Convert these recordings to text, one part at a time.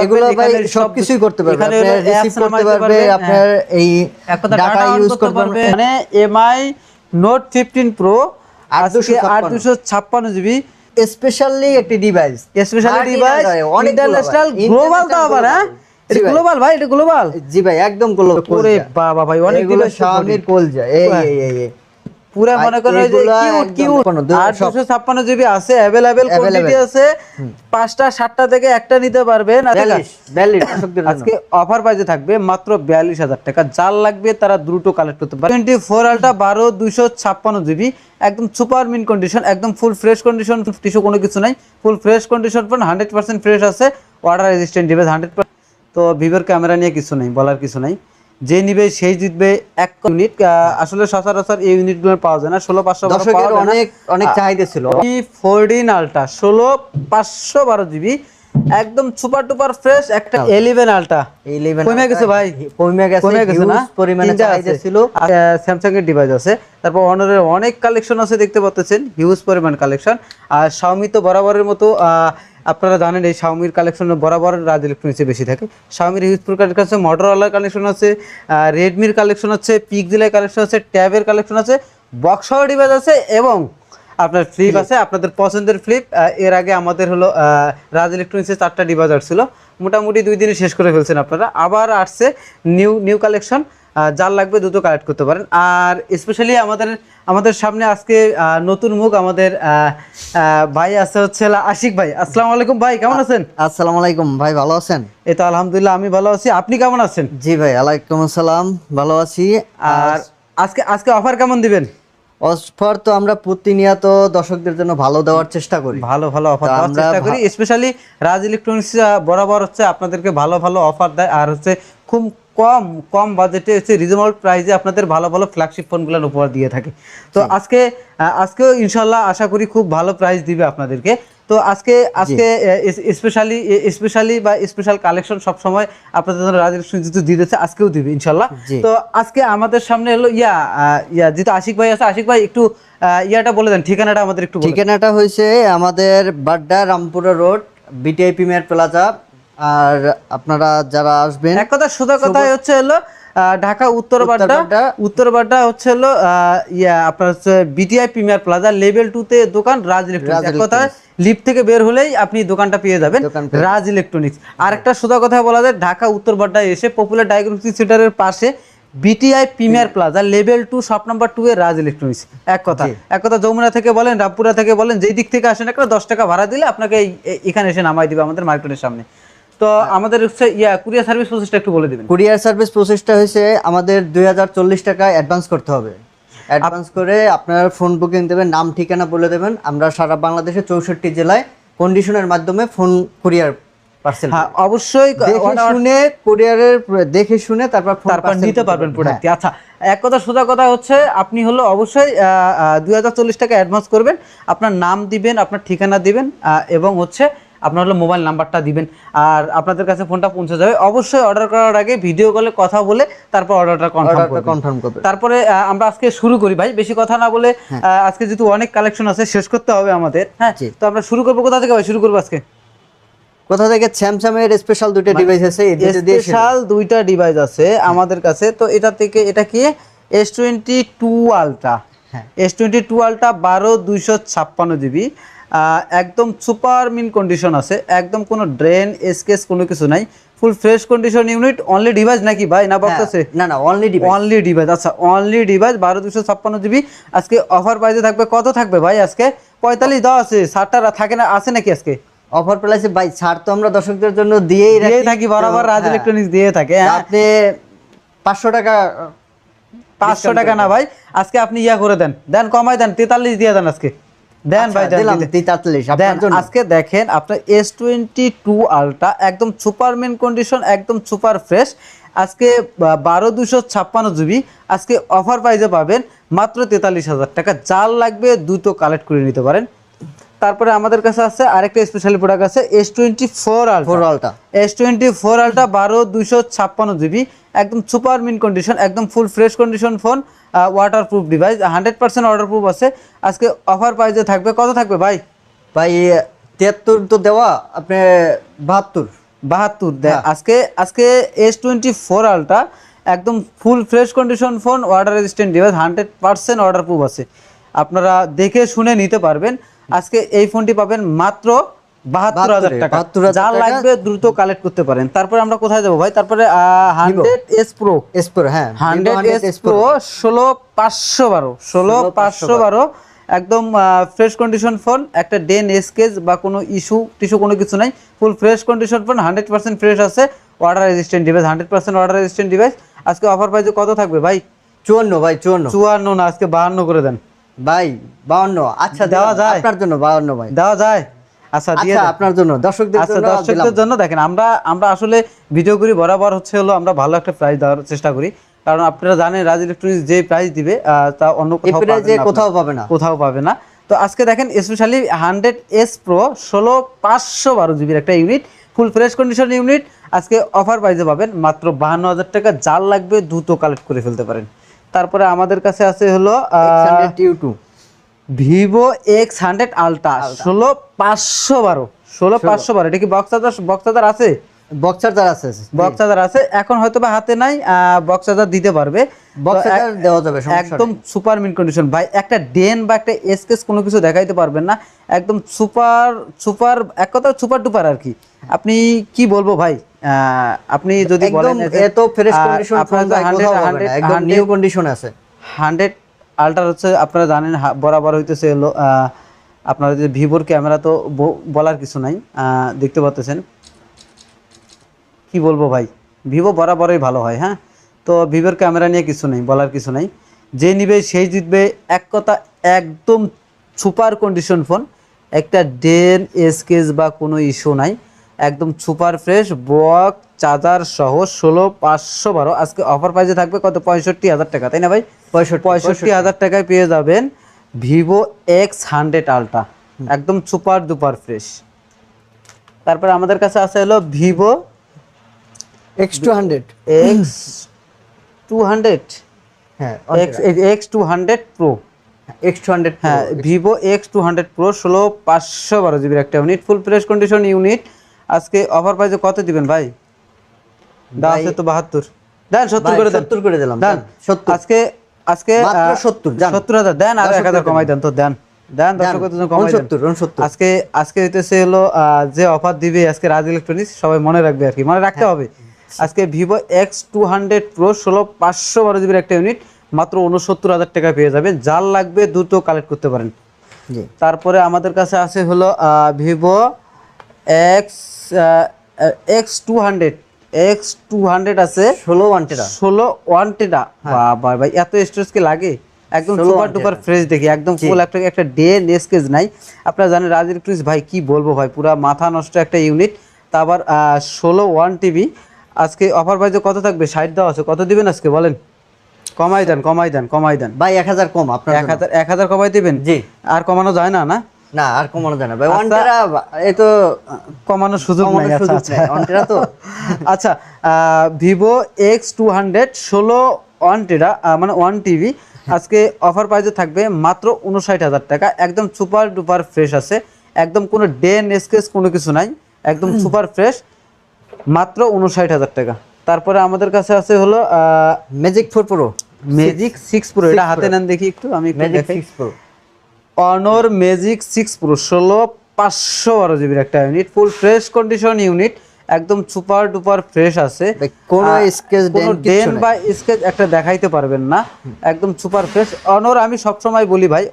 এগুলো ভাই সবকিছুই করতে পারবে, আপনি রিসিভ করতে পারবে, আপনার এই ডাটা ইউজ করতে পারবে। মানে এমআই নোট 15 প্রো আজকে 8256 জিবি স্পেশালি একটি device, specially device international global তো আবার। হ্যাঁ এটা গ্লোবাল ভাই, এটা গ্লোবাল। জি ভাই একদম গ্লোবাল। ওরে বাবা ভাই অনেক এগুলো Xiaomi কলজা। এই পুরা মনে করেন যে কিউট 8256 জিবি আছে, अवेलेबल কোয়ান্টিটি আছে। 5টা 7টা থেকে একটা নিতে পারবেন। 42 আজকে অফার প্রাইসে থাকবে মাত্র 42000 টাকা। যার লাগবে তারা দ্রুত কালেক্ট করতে পারে। 24 আলট্রা 12256 জিবি একদম সুপার মিন কন্ডিশন, একদম ফুল ফ্রেশ কন্ডিশন, টিস্যু কোনো কিছু নাই, ফুল ফ্রেশ কন্ডিশন, 100% ফ্রেশ আছে, ওয়াটার রেজিস্ট্যান্ট ডিভাইস 100%। তো ভিভোর ক্যামেরা নিয়ে কিছু নাই, বলার কিছু নাই, যে নিবে সেই জিতবে। এক ইউনিট আসলে সচরাচর এই ইউনিটগুলো পাওয়া যায় না। 16512 দর্শকের অনেক চাহিদা ছিল। 14 আলট্রা 16512 জিবি একদম সুপার টুপার ফ্রেশ। একটা 11 আলট্রা কমে গেছে ভাই, কমে গেছে না, পরিমাণে চাহিদা ছিল। স্যামসাং এর ডিভাইস আছে, তারপর অনারের অনেক কালেকশন আছে, দেখতে পাচ্ছেন হিউজ পরিমাণ কালেকশন। আর Xiaomi তো বরাবরের মতো আপনারা জানেন এই Xiaomi এর কালেকশন বরাবর রাজ ইলেকট্রনিক্সে বেশি থাকে। Xiaomi এর হিউজ কালেকশন আছে, Motorola কালেকশন আছে, Redmi এর কালেকশন আছে, Pixel এর কালেকশন আছে, ট্যাব এর কালেকশন আছে, বক্স সহ ডিভাইস আছে, এবং আপনার ফ্লিপ আছে, আপনাদের পছন্দের ফ্লিপ। এর আগে আমাদের হলো রাজ ইলেকট্রনিক্সে 4টা ডিভাইস আসছিল, মোটামুটি 2 দিনে শেষ করে ফেলছেন আপনারা। আবার আসছে নিউ কালেকশন, যার লাগবে দ্রুত কালেক্ট করতে পারেন। আর স্পেশালি আমাদের সামনে আজকে নতুন মুখ, আমাদের ভাই আছে হচ্ছে আশিক ভাই। আসসালামু আলাইকুম ভাই, কেমন আছেন? আসসালামু আলাইকুম ভাই, ভালো আছেন? এই তো আলহামদুলিল্লাহ আমি ভালো আছি, আপনি কেমন আছেন? জি ভাই ওয়ালাইকুম আসসালাম, ভালো আছি। আর আজকে অফার কেমন দিবেন? অফার তো আমরা প্রতিনিয়ত দর্শকদের জন্য ভালো দেওয়ার চেষ্টা করি, ভালো অফার দেওয়ার চেষ্টা করি। স্পেশালি রাজ ইলেকট্রনিক্স বরাবর হচ্ছে আপনাদেরকে ভালো অফার দেয়, আর হচ্ছে খুব কম বাজেটে হচ্ছে রিজনেবল প্রাইসে আপনাদের ভালো ফ্ল্যাগশিপ ফোনগুলো উপহার দিয়ে থাকে। তো আজকেও ইনশাল্লাহ আশা করি খুব ভালো প্রাইস দিবে আপনাদেরকে। তো আজকে স্পেশালি বা স্পেশাল কালেকশন সব সময় আপনাদের জন্য রাজ ইলেকট্রনিক্স দিতেছে, আজকেও দিবে ইনশাল্লাহ। তো আজকে আমাদের সামনে হলো যেহেতু আশিক ভাই আছে, আশিক ভাই একটু ইয়াটা বলে দেন, ঠিকানাটা আমাদের একটু। ঠিকানাটা হয়েছে আমাদের Badda Rampura road, BTI Premier Plaza. আর আপনারা যারা আসবেন, এক কথা সোজা কথাই হচ্ছে হলো ঢাকা উত্তরবাড্ডা হচ্ছে হলো আপনার হচ্ছে বিটিআই প্রিমিয়ার প্লাজা লেভেল 2 তে দোকান রাজ ইলেকট্রনিক্স। এক কথা লিফট থেকে বের হলেই আপনি দোকানটা পেয়ে যাবেন, রাজ ইলেকট্রনিক্স। আর একটা সোজা কথা বলা যায়, ঢাকা উত্তরবাড্ডায় এসে পপুলার ডায়াগনস্টিক সেন্টারের পাশে BTI Premier plaza level 2 shop number 2 এ রাজ ইলেকট্রনিক্স। এক কথা যমুনা থেকে বলেন, রামপুরা থেকে বলেন, যেই দিক থেকে আসেন একটা 10 টাকা ভাড়া দিলে আপনাকে এখানে এসে নামাই দিবে আমাদের মার্কেটের সামনে। তো আমাদের হচ্ছে কুরিয়ার সার্ভিস প্রসেসটা একটু বলে দিবেন। কুরিয়ার সার্ভিস প্রসেসটা হয়েছে আমাদের 2040 টাকা অ্যাডভান্স করতে হবে। অ্যাডভান্স করে আপনার ফোন বুকিং দেবেন, নাম ঠিকানা বলে দেবেন, আমরা সারা বাংলাদেশে 64 জেলায় কন্ডিশনের মাধ্যমে ফোন কুরিয়ার পার্সেল। হ্যাঁ অবশ্যই দেখে শুনে তারপর নিতে পারবেন প্রোডাক্টটি। আচ্ছা এক কথা সোজা কথা হচ্ছে আপনি হলো অবশ্যই 2040 টাকা অ্যাডভান্স করবেন, আপনার নাম দিবেন, আপনার ঠিকানা দিবেন, এবং হচ্ছে আপনার হলো মোবাইল নাম্বারটা দিবেন, আর আপনাদের কাছে ফোনটা পৌঁছে যাবে। অবশ্যই অর্ডার করার আগে ভিডিও কলে কথা বলে তারপর অর্ডারটা কনফার্ম করবে। তারপরে আমরা আজকে শুরু করি ভাই, বেশি কথা না বলে। আজকে যেহেতু অনেক কালেকশন আছে, শেষ করতে হবে আমাদের। হ্যাঁ তো আমরা শুরু করবো কোথা থেকে ভাই? শুরু করবো আজকে কোথা থেকে? স্যামসাং এর স্পেশাল দুইটা ডিভাইস আছে, স্পেশাল দুইটা ডিভাইস আছে আমাদের কাছে। তো এটা থেকে এটা কি S22 ultra, S22 ultra 12256 GB, একদম সুপার মিন কন্ডিশন আছে, একদম কোনো ড্রেন স্কেচ কোনো কিছু নাই, full fresh condition unit. Only device নাকি ভাই, না বক্স আছে? না অনলি ডিভাইস। আচ্ছা অনলি ডিভাইস 12256 জিবি। আজকে অফার প্রাইসে থাকবে, কত থাকবে ভাই? আজকে 45 দেওয়া আছে, 60টা থাকে না, আছে নাকি আজকে অফার প্রাইসে? ভাই ছাড় তো আমরা দর্শকদের জন্য দিয়েই থাকি বরাবর, রাজ ইলেকট্রনিক্স দিয়ে থাকে। আপনি 500 টাকা না ভাই, আজকে আপনি করে দেন কমাই দেন, 43 দিয়ে দেন আজকে, দেন ভাই দেন 43 আপনার জন্য। আজকে দেখেন আপনার S22 আলট্রা একদম সুপার মিন কন্ডিশন, একদম সুপার ফ্রেশ। আজকে 12256 জিবি আজকে অফার প্রাইসে পাবেন মাত্র 43,000 টাকা। যার লাগবে দ্রুত কালেক্ট করে নিতে পারেন। তারপরে আমাদের কাছে আছে আরেকটা স্পেশাল প্রোডাক্ট আছে, S24 ultra. S24 ultra 12256 GB একদম সুপার মিন কন্ডিশন, একদম ফুল fresh condition phone, waterproof device, 100% waterproof আছে। আজকে অফার প্রাইসে থাকবে, কত থাকবে ভাই? 73 তো দেওয়া, আপনি 72 72 আজকে আজকে S24 আলট্রা একদম ফুল fresh condition phone, water resistant device, 100% water proof আছে, আপনারা দেখে শুনে নিতে পারবেন। আজকে এই ফোনটি পাবেন মাত্র 72,000 টাকা। 72,000 যা টাকা। লাগবে দ্রুত কালেক্ট করতে পারেন। তারপরে আমরা কোথায় যাবো ভাই? তারপরে 100S Pro, S4 হ্যাঁ 100S Pro 16512 একদম ফ্রেশ কন্ডিশন ফোন, একটা ডেন স্কেচ বা কোনো ইস্যু টিস্যু কোনো কিছু নাই, full fresh condition phone, 100% fresh আছে, water resistant device, 100% water resistant device. আজকে অফার প্রাইসে কত থাকবে ভাই? 54 ভাই 54 54 না, আজকে 52 করে দেন ভাই 52। আচ্ছা দেওয়া দিলাম, যায়? আপনার জন্য 52 ভাই। দেওয়া যায়? আচ্ছা দিয়ে আচ্ছা দেন। আপনার জন্য, দর্শকদের আচ্ছা জন্য দর্শকদের জন্য দেখেন, আমরা আসলে ভিডিও করি বরাবর হচ্ছে হলো আমরা ভালো একটা প্রাইস দেওয়ার চেষ্টা করি, কারণ আপনারা জানেন রাজ ইলেকট্রনিক্স যে প্রাইস দিবে তা অন্য কোথাও পাবেন যে না, কোথাও পাবে না। কোথাও পাবে না। তো আজকে দেখেন স্পেশালি 100S Pro 16512 জিবির একটা ইউনিট, ফুল ফ্রেশ কন্ডিশন ইউনিট, আজকে অফার প্রাইসে পাবেন মাত্র 52,000 টাকা। যার লাগবে দ্রুত কালেক্ট করে ফেলতে পারেন। তারপরে আমাদের কাছে আছে হলো X100U2 ভিভো X100 আলট্রা 16512 এটা কি বক্স চার্জার আছে? বক্স চার্জার আছে, বক্স চার্জার আছে, এখন হয়তো বা হাতে নাই, বক্স চার্জার দিতে পারবে, বক্স তো চার্জার দেওয়া যাবে, সমস্যা একদম নেই। সুপার মিন কন্ডিশন ভাই, একটা ডেন বা একটা স্কেচ কোনো কিছু দেখাইতে পারবেন না, একদম সুপার সুপার, এক কথা সুপার ডুপার আর কি। আপনি কি বলবো ভাই, আপনি যদি বলেন একদম এত ফ্রেশ কন্ডিশন ফোন ভাই কোথাও পাবে না, একদম নিউ কন্ডিশন আছে। 100 আলট্রা হচ্ছে আপনারা জানেন বরাবর হইতেছে হলো আপনারা যে ভিভোর ক্যামেরা তো বলার কিছু নাই, দেখতে পাচ্ছেন, কি বলবো ভাই, ভিভো বরাবরই ভালো হয়। হ্যাঁ, তো ভিভোর ক্যামেরা নিয়ে কিছু নেই, বলার কিছু নাই, যে নিবে সেই জিতবে, এক কথা একদম সুপার কন্ডিশন ফোন, একটা ডেন স্কেচ বা কোনো ইস্যু নাই, একদম সুপার ফ্রেশ, বক্স চার্জার সহ 16512। আজকে অফার প্রাইসে থাকবে কত? 65,000 টাকা, তাই না ভাই? 65,000 টাকায় পেয়ে যাবেন ভিভো X100 আলট্রা, একদম সুপার ডুপার ফ্রেশ। তারপরে আমাদের কাছে আছে হলো ভিভো X200 X200, হ্যাঁ X200 Pro, X200 হ্যাঁ ভিভো X200 Pro 16512 জিবির একটা ইউনিট, ফুল ফ্রেশ কন্ডিশন ইউনিট। আজকে অফার প্রাইসে কত দিবেন ভাই? দাও আছে তো 72, দেন 70 করে দেন, 70 করে দিলাম, দেন 70 আজকে আজকে মাত্র 70 জান 70,000 দেন, আর 1000 কমাই দেন তো, দেন দেন দর্শকদের জন্য কমাই দেন 69 আজকে। আজকে হইতেছে হলো যে অফার দিবে আজকে রাজ ইলেকট্রনিক্স, সবাই মনে রাখবে আর কি, মনে রাখতে হবে। আজকে ভিভো X200 Pro 16512 জিবির একটা ইউনিট মাত্র 69,000 টাকায় পেয়ে যাবেন। যার লাগবে দ্রুত কালেক্ট করতে পারেন। জি তারপরে আমাদের কাছে আছে হলো ভিভো X200 আছে 16 ওয়ান্টেরা 16 ওয়ান্টেডা। বাবা ভাই, এত স্টোরেজ কি লাগে? একদম সুপার ডুপার ফ্রেশ দেখি, একদম ফুল একটা ডে স্কেচ নাই। আপনারা জানেন রাজ ইলেকট্রনিক্স ভাই, কি বলবো ভাই, পুরা মাথা নষ্ট একটা ইউনিট, তা আবার 16 1TB। আজকে অফার প্রাইসে কত থাকবে? 60 দেওয়া আছে, কত দিবেন আজকে বলেন? কমাই দেন কমাই দেন কমাই দেন ভাই 1000 কম আপনার জন্য। 1000 কমাই দিবেন? জি আর কমানো যায় না? না না আর কমানো যায় না ভাই, ওয়ান্টেরা এই তো কমানোর সুযোগ নাই। কমানোর সুযোগ নাই, ওয়ান্টেরা তো। আচ্ছা, ভিভো X200 16 ওয়ান্টেরা মানে 1TB আজকে অফার প্রাইসে থাকবে মাত্র 59,000 টাকা, একদম সুপার ডুপার ফ্রেশ আছে, একদম কোনো ডেন স্কেচ কোনো কিছু নাই, একদম সুপার ফ্রেশ, মাত্র 59,000 টাকা। তারপরে আমাদের কাছে আছে হলো ম্যাজিক 4 প্রো, ম্যাজিক 6 প্রো, এটা হাতে নেন দেখি একটু, আমি একটু ম্যাজিক দেখাই। 6 প্রো অনর ম্যাজিক 6 প্রো 16512 জিবির একটা ইউনিট, ফুল ফ্রেশ কন্ডিশন ইউনিট, একদম সুপার ডুপার ফ্রেশ আছে, কোনো স্কেচ কোনো ডেন বা স্কেচ একটা দেখাইতে পারবেন না, একদম সুপার ফ্রেশ। অনর আমি সবসময় বলি ভাই,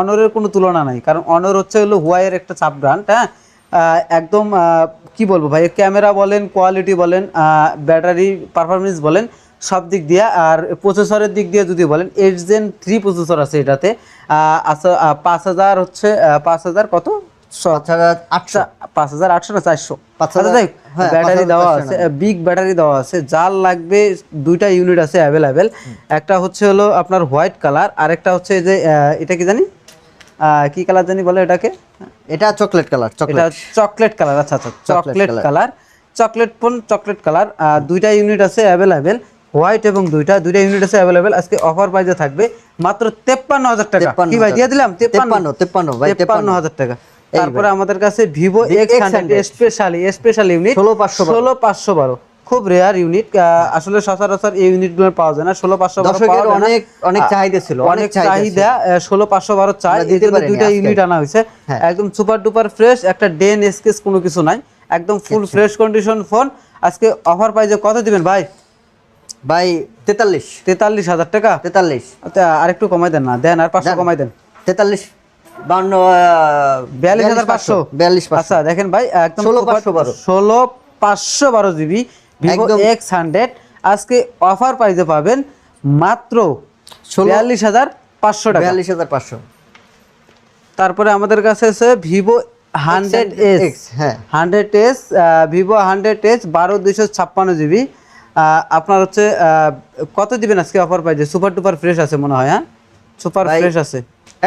অনরের কোনো তুলনা নাই, কারণ অনর হচ্ছে হলো হুয়াইয়ের একটা সাব ব্র্যান্ড। হ্যাঁ, একদম কি বলবো ভাই, ক্যামেরা বলেন, কোয়ালিটি বলেন, ব্যাটারি পারফরমেন্স বলেন, সব দিক দিয়ে, আর প্রসেসরের দিক দিয়ে যদি বলেন, 8 Gen 3 প্রসেসর আছে এটাতে। আচ্ছা 5000 হচ্ছে 5000 কত 5800 5800 না 400, 5000 হ্যাঁ, ব্যাটারি দেওয়া 5400 আছে, বিগ ব্যাটারি দেওয়া আছে। যার লাগবে দুইটা ইউনিট আছে অ্যাভেলেবেল, একটা হচ্ছে হলো আপনার হোয়াইট কালার, আর একটা হচ্ছে যে এটা কি জানি কি কালার জানি বলে এটাকে, এটা চকলেট কালার, এটা চকলেট চকলেট কালার। আচ্ছা আচ্ছা, chocolate colour, chocolate phone, chocolate colour, দুইটা ইউনিট আছে অ্যাভেলেবেল, হোয়াইট এবং দুইটা ইউনিট আছে অ্যাভেলেবেল। আজকে অফার প্রাইসে থাকবে মাত্র 53,000 টাকা। কি ভাই দিয়ে দিলাম? 53 ভাই 53,000 টাকা। তারপরে আমাদের কাছে ভিভো X100 স্পেশাল ইউনিট 16512 খুব রেয়ার ইউনিট, আসলে সচরাচর এই ইউনিটগুলো পাওয়া যায় না। 16512 পাওয়া যায় না, অনেক চাহিদা ছিল, অনেক চাহিদা। 16512 চাই, এই জন্য দুইটা ইউনিট আনা হয়েছে। একদম সুপার ডুপার ফ্রেশ, একটা ডেন স্কেচ কোনো কিছু নাই, একদম ফুল ফ্রেশ কন্ডিশন ফোন। আজকে অফার প্রাইসে কত দিবেন ভাই? ভাই 43,000 টাকা। 43 আর একটু কমাই দেন না, দেন আর 500 কমাই দেন। 43 42,500। আচ্ছা দেখেন ভাই, একদম 16512 জিবি ভিভো X100 আজকে অফার প্রাইসে পাবেন মাত্র 42,500 টাকা। 42,500। তারপরে আমাদের কাছে আছে ভিভো 100s। হ্যাঁ 100s, ভিভো 100s 12256 জিবি। আপনার হচ্ছে কত দিবেন আজকে অফার প্রাইসে? সুপার ডুপার ফ্রেশ আছে মনে হয়, হ্যাঁ সুপার ফ্রেশ আছে।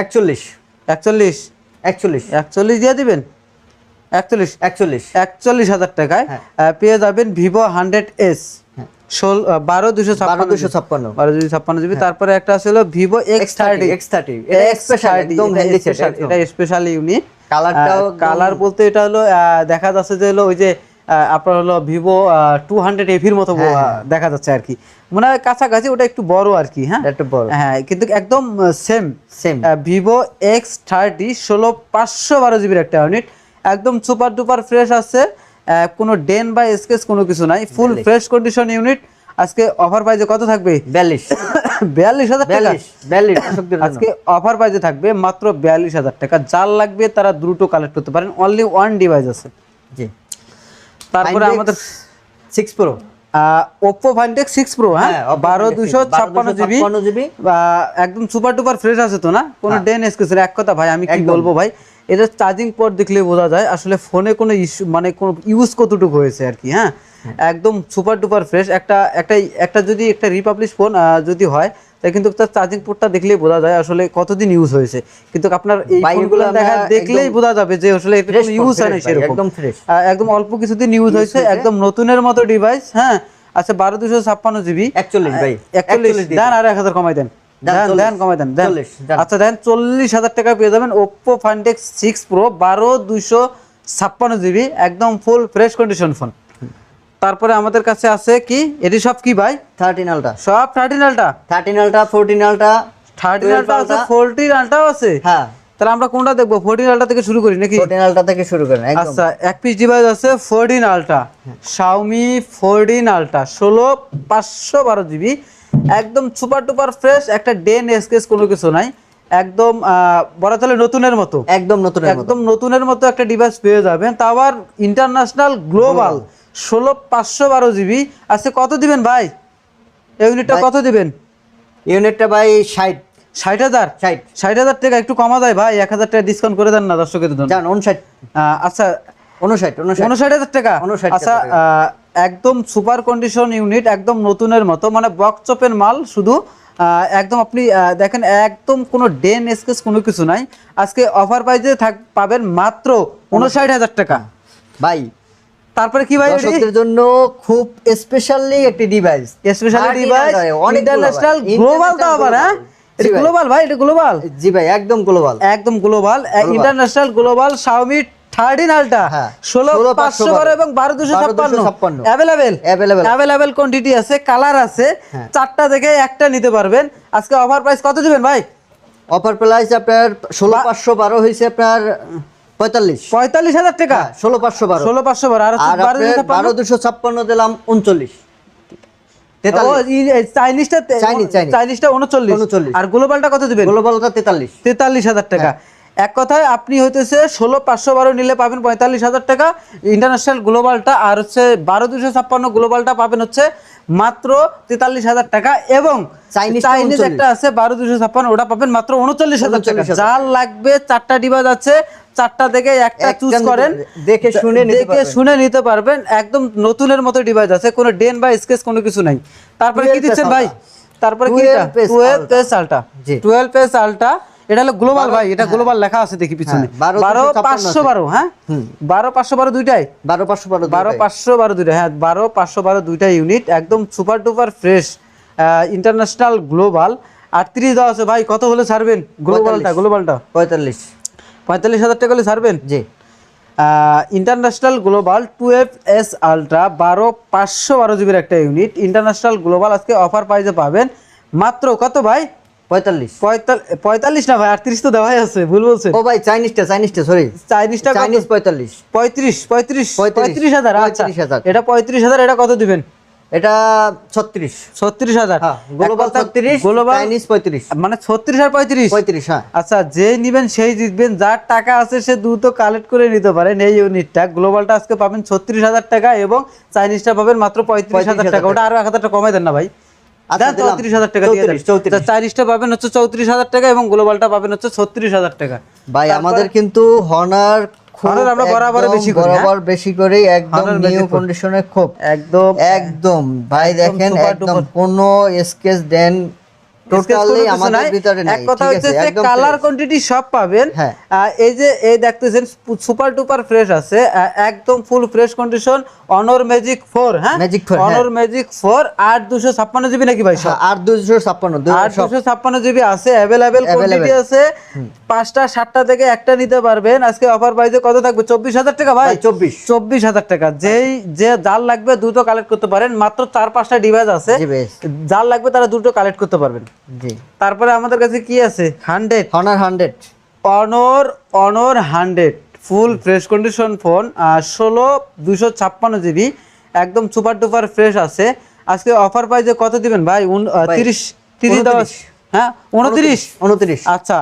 41 দিয়ে দিবেন। 41,000 টাকায় পেয়ে যাবেন ভিভো 100s 12256 জিবি। তারপরে একটা আছে হলো ভিভো X30। এটা স্পেশাল, একদম হ্যান্ডি সেট, এটা স্পেশাল ইউনিট। কালারটাও কালার বলতে এটা হলো দেখা যাচ্ছে যে হলো ওই যে আপনার হলো ভিভো 200 এর মতো দেখা যাচ্ছে আর কি, মনে হয় কাছাকাছি, ওটা একটু বড় আর কি। হ্যাঁ একটু বড়, হ্যাঁ কিন্তু একদম সেম ভিভো X30 16512 জিবির একটা ইউনিট, একদম সুপার ডুপার ফ্রেশ আছে, কোনো ডেন বা স্কেচ কোনো কিছু নাই, ফুল ফ্রেশ কন্ডিশন ইউনিট। আজকে অফার প্রাইসে কত থাকবে? 42,000 টাকা। আজকে অফার প্রাইসে থাকবে মাত্র 42,000 টাকা। যার লাগবে তারা দ্রুত কালেক্ট করতে পারেন, অনলি ওয়ান ডিভাইস আছে। জি। তারপরে আমাদের 6 Pro, Oppo Find X6 Pro, হ্যাঁ 12256 জিবি, একদম সুপার ডুপার ফ্রেশ আছে তো না, কোনো ডেন স্কেচ। এক কথা ভাই আমি কি বলবো ভাই, এটা চার্জিং পোর্ট দেখলে বোঝা যায় আসলে ফোনে কোনো ইস্যু মানে কোনো ইউজ কতটুকু হয়েছে আর কি। হ্যাঁ একদম সুপার ডুপার ফ্রেশ। একটা যদি একটা রিপাবলিশ ফোন যদি হয় তাই কিন্তু তার চার্জিং পোর্টটা দেখলেই বোঝা যায় আসলে কতদিন ইউজ হয়েছে, কিন্তু আপনার এই ফোনগুলো দেখলেই বোঝা যাবে যে আসলে এটা কোনো ইউজ হয় না সেরকম, একদম অল্প কিছুদিন ইউজ হয়েছে, একদম নতুনের মতো ডিভাইস। হ্যাঁ আচ্ছা 12256 জিবি 41 ভাই, 41 দেন, আর 1000 কমাই দেন, দেন কমাই দেন। আচ্ছা দেন 40,000 টাকা পেয়ে যাবেন Oppo Find X6 Pro 12256 GB, একদম ফুল ফ্রেশ কন্ডিশন ফোন। তারপরে আমাদের কাছে আছে কি, এটি সব কি ভাই? 13 আলট্রা, সব 13 আলট্রা, 14 আলট্রা আছে, 14 আলট্রাও আছে। হ্যাঁ তাহলে আমরা কোনটা দেখবো? 14 আলট্রা থেকে শুরু করি নাকি? 14 আলট্রা থেকে শুরু করেন একদম। আচ্ছা এক পিস ডিভাইস আছে 14 আলট্রা, Xiaomi 14 আলট্রা 16512 জিবি, একদম সুপার ডুপার ফ্রেশ, একটা ডেন স্কেচ কোনো কিছু নাই, একদম বলা চলে নতুনের মতো, একদম নতুনের মতো একটা ডিভাইস পেয়ে যাবেন। তা আবার ইন্টারন্যাশনাল গ্লোবাল 16512 জিবি। আজকে কত দিবেন ভাই? এই ইউনিটটা কত দিবেন? ইউনিটটা ভাই 60,000 টাকা। একটু কমা যায় ভাই, 1000 টাকা ডিসকাউন্ট করে দেন না দর্শকের জন্য। জান 59। আচ্ছা 59,000 টাকা। আচ্ছা একদম সুপার কন্ডিশন ইউনিট, একদম নতুনের মতো, মানে বক্স চপের মাল শুধু, একদম আপনি দেখেন একদম কোনো ডেন স্কেচ কোনো কিছু নাই। আজকে অফার প্রাইসে পাবেন মাত্র 59,000 টাকা ভাই। তারপরে কি ভাই, দর্শকদের জন্য খুব স্পেশালি একটি ডিভাইস, ইন্টারন্যাশনাল গ্লোবাল। তো আবার হ্যাঁ এটা গ্লোবাল ভাই, এটা গ্লোবাল। জি ভাই একদম global, international global Xiaomi 13 ultra 16512 এবং 12256 অ্যাভেলেবেল কোয়ান্টিটি আছে, কালার আছে, চারটা থেকে একটা নিতে পারবেন। আজকে অফার প্রাইস কত দিবেন ভাই? অফার প্রাইস আপনার 16512 হইছে আপনার 45,000 টাকা। 16512 আর 12256 দিলাম 39। চাইনিজটা 39 আর গ্লোবালটা কত দিবেন? গ্লোবালটা 43,000 টাকা। এক কথায় আপনি হইতেছে 16512 নিলে পাবেন 45,000 টাকা ইন্টারন্যাশনাল গ্লোবালটা, আর হচ্ছে 12256 গ্লোবালটা পাবেন হচ্ছে মাত্র 43,000 টাকা, এবং চাইনিজ একটা আছে 12256 ওটা পাবেন মাত্র 39,000 টাকা। যার লাগবে চারটা ডিভাইস আছে, চারটা থেকে একটা চুজ করেন, দেখে শুনে নিতে পারবেন, একদম নতুনের মতো ডিভাইস আছে, কোনো ডেন বা স্কেচ কোনো কিছু নাই। তারপরে কি দিচ্ছেন ভাই? তারপরে কি এটা 12S আলট্রা, 12S আলট্রা, এটা হলো গ্লোবাল ভাই, এটা গ্লোবাল লেখা আছে দেখি পিছনে 12512। হ্যাঁ 12512 দুইটাই, 12512 দুইটা, হ্যাঁ 12512 দুইটা ইউনিট, একদম super duper fresh international global. 38 দেওয়া আছে ভাই, কত হলে ছাড়বেন? গ্লোবালটা 45। 45,000 টাকা হলে ছাড়বেন? জি। ইন্টারন্যাশনাল গ্লোবাল 12S আলট্রা 512 জিবির একটা ইউনিট, ইন্টারন্যাশনাল গ্লোবাল আজকে অফার প্রাইসে পাবেন মাত্র কত ভাই? 45। 45 না ভাই, 38 তো দেওয়াই আছে, ভুল বলছেন। ও ভাই চাইনিজটা সরি, চাইনিজটা চাইনিজ 45। 35,000। আচ্ছা 35,000। এটা 35,000, এটা কত দিবেন? এটা 36। 36,000। হ্যাঁ, গ্লোবাল 36, গ্লোবাল চাইনিজ 35। মানে 36 আর 35। 35, হ্যাঁ। আচ্ছা, যে নিবেন সেই জিতবেন, যার টাকা আছে সে দ্রুত কালেক্ট করে নিতে পারেন এই ইউনিটটা। গ্লোবালটা আজকে পাবেন 36,000 টাকা এবং চাইনিজটা পাবেন মাত্র 35,000 টাকা। ওটা আরো 1,000 টাকা কমাই দেন না ভাই, আচ্ছা, 34,000 টাকা দিয়ে দেন। 34। চাইনিজটা পাবেন হচ্ছে 34,000 টাকা এবং গ্লোবালটা পাবেন হচ্ছে 36,000 টাকা। ভাই আমাদের কিন্তু হনার আমরা বরাবর বেশি করি, বরাবর বেশি করে, একদম Honor নিউ Magic কন্ডিশনে খুব একদম একদম ভাই দেখেন, super একদম duper। কোনো স্কেচ দেন টোটালি আমাদের ভিতরে নাই। এক কথা ঠিক হচ্ছে আছে, যে একদম কালার fresh। কোয়ান্টিটি সব পাবেন। হ্যাঁ। এই যে এই দেখতেছেন সুপার ডুপার ফ্রেশ আছে, একদম ফুল ফ্রেশ কন্ডিশন। অনর ম্যাজিক 4, হ্যাঁ Magic 4, অনর ম্যাজিক 4 8 256 জিবি নাকি ভাই? সব 8256 8 256 জিবি আছে, अवेलेबल কোয়ান্টিটি আছে। 5টা 7টা থেকে একটা নিতে পারবেন। আজকে অফার প্রাইসে কত থাকবে? 24,000 টাকা ভাই। 24,000 টাকা। যে যার লাগবে দ্রুত কালেক্ট করতে পারেন, মাত্র 4-5টা ডিভাইস আছে, জি বেশ। যার লাগবে তারা দ্রুত কালেক্ট করতে পারবেন। জি। তারপরে আমাদের কাছে কি আছে? 100 হনার 100 অনর 100 ফুল ফ্রেশ কন্ডিশন ফোন, 16 256 জিবি, একদম সুপার ডুপার ফ্রেশ আছে। আজকে অফার প্রাইসে কত দিবেন ভাই? 30 দেওয়া, হ্যাঁ 29। আচ্ছা,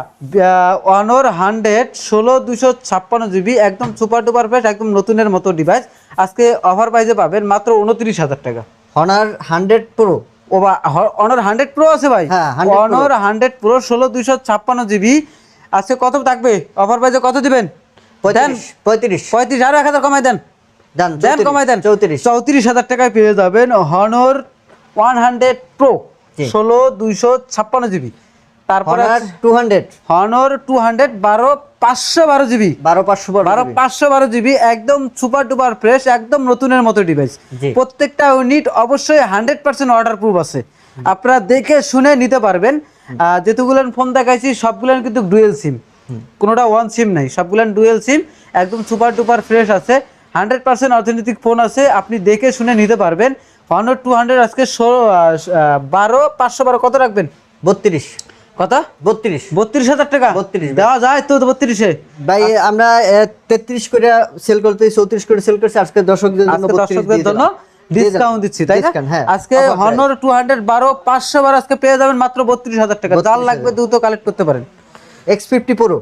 অনর 100 16 256 জিবি, একদম সুপার ডুপার ফ্রেশ, একদম নতুনের মতো ডিভাইস। আজকে অফার প্রাইসে পাবেন মাত্র 29,000 টাকা। হনার 100 প্রো, ও বা অনর 100 প্রো আছে ভাই। হ্যাঁ, 100 Pro। অনর 100 প্রো 16 256 জিবি আজকে কত থাকবে? অফার প্রাইসে কত দিবেন? 35। আরো 1,000 কমাই দেন, দেন কমাই দেন। 34,000 টাকায় পেয়ে যাবেন হনর 100 প্রো 16 256 জিবি। তারপরে হনার 200, হনর 200 512 জিবি, 512 জিবি, একদম সুপার ডুপার ফ্রেশ, একদম নতুনের মতো ডিভাইস। জি। প্রত্যেকটা ইউনিট অবশ্যই 100% অর্ডার প্রুফ আছে, আপনারা দেখে শুনে নিতে পারবেন। যেগুলো ফোন দেখাইছি সবগুলো কিন্তু ডুয়েল সিম, কোনোটা ওয়ান সিম নাই, সবগুলো ডুয়েল সিম, একদম সুপার ডুপার ফ্রেশ আছে, 100% অথেন্টিক ফোন আছে, আপনি দেখে শুনে নিতে পারবেন। হনর 200 আজকে 512 কত রাখবেন? 32। কত? 32,000 টাকা 32 দেওয়া যায় তো? 32-এ ভাই আমরা 33 করে সেল করতে, 34 করে সেল করছি। আজকে দর্শকদের জন্য আজকে দর্শকদের জন্য ডিসকাউন্ট দিচ্ছি, তাই না? হ্যাঁ, আজকে হনর 212 512 আজকে পেয়ে যাবেন মাত্র 32,000 টাকা। যার লাগবে দ্রুত কালেক্ট করতে পারেন। X50 pro,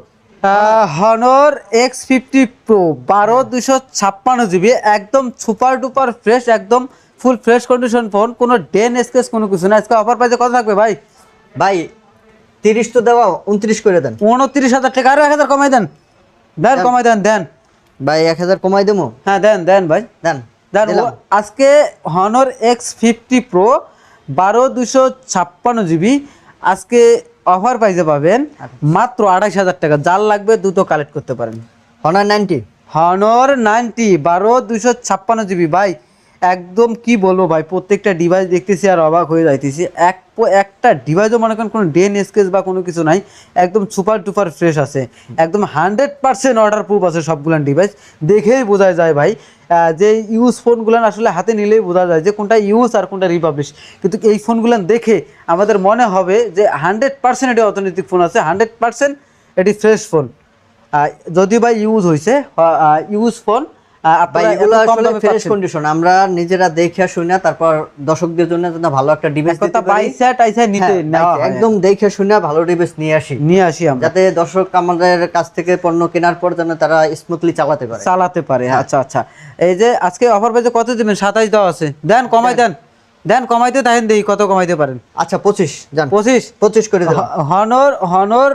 Honor X50 pro 12256 GB, একদম সুপার ডুপার ফ্রেশ, একদম ফুল ফ্রেশ কন্ডিশন ফোন, কোনো ডেন স্কেচ কোনো কিছু না। আজকে অফার প্রাইসে কত থাকবে ভাই? 30 তো দেওয়া, 29 করে দেন। 29,000 টাকা। আরো 1,000 কমাই দেন, কমাই দেন ভাই 1000 কমাই দেবো। হ্যাঁ দেন ভাই, দেন। আজকে হনর X50 প্রো 12256 জিবি আজকে অফার প্রাইসে পাবেন মাত্র 28,000 টাকা। যার লাগবে দ্রুত কালেক্ট করতে পারেন। হনার 90 12256 জিবি ভাই, একদম কি বলবো ভাই, প্রত্যেকটা ডিভাইস দেখতেছি আর অবাক হয়ে যাইতেছি। একটা ডিভাইসও মনে করেন কোনো ডেন স্কেচ বা কোনো কিছু নাই, একদম সুপার টুপার ফ্রেশ আছে, একদম 100% অর্ডার প্রুফ আছে সবগুলান ডিভাইস। দেখেই বোঝা যায় ভাই, যে ইউজ ফোনগুলান আসলে হাতে নিলেই বোঝা যায় যে কোনটা ইউজ আর কোনটা রিপাবলিশ। কিন্তু এই ফোনগুলান দেখে আমাদের মনে হবে যে 100% এটি অথেন্টিক ফোন আছে, 100% এটি ফ্রেশ ফোন। যদি ভাই ইউজ হয়েছে, ইউজ ফোন, এগুলো আসলে ফ্রেশ কন্ডিশন। আমরা নিজেরা দেখে শুনে তারপর দর্শকদের জন্য ভালো একটা ডিভাইস দিতে পারি, একদম দেখে শুনে ভালো ডিভাইস নিয়ে আসি আমরা, যাতে দর্শক আমাদের কাছ থেকে পণ্য কেনার পর যেন তারা স্মুথলি চালাতে পারে। আচ্ছা, এই যে আজকে অফার পেজে কত দিবেন? 27 দেওয়া আছে, দেন কমাই দেন কমাইতে তাহেন দেই কত কমাইতে পারেন। আচ্ছা 25 জান, 25 করে দেন। হনর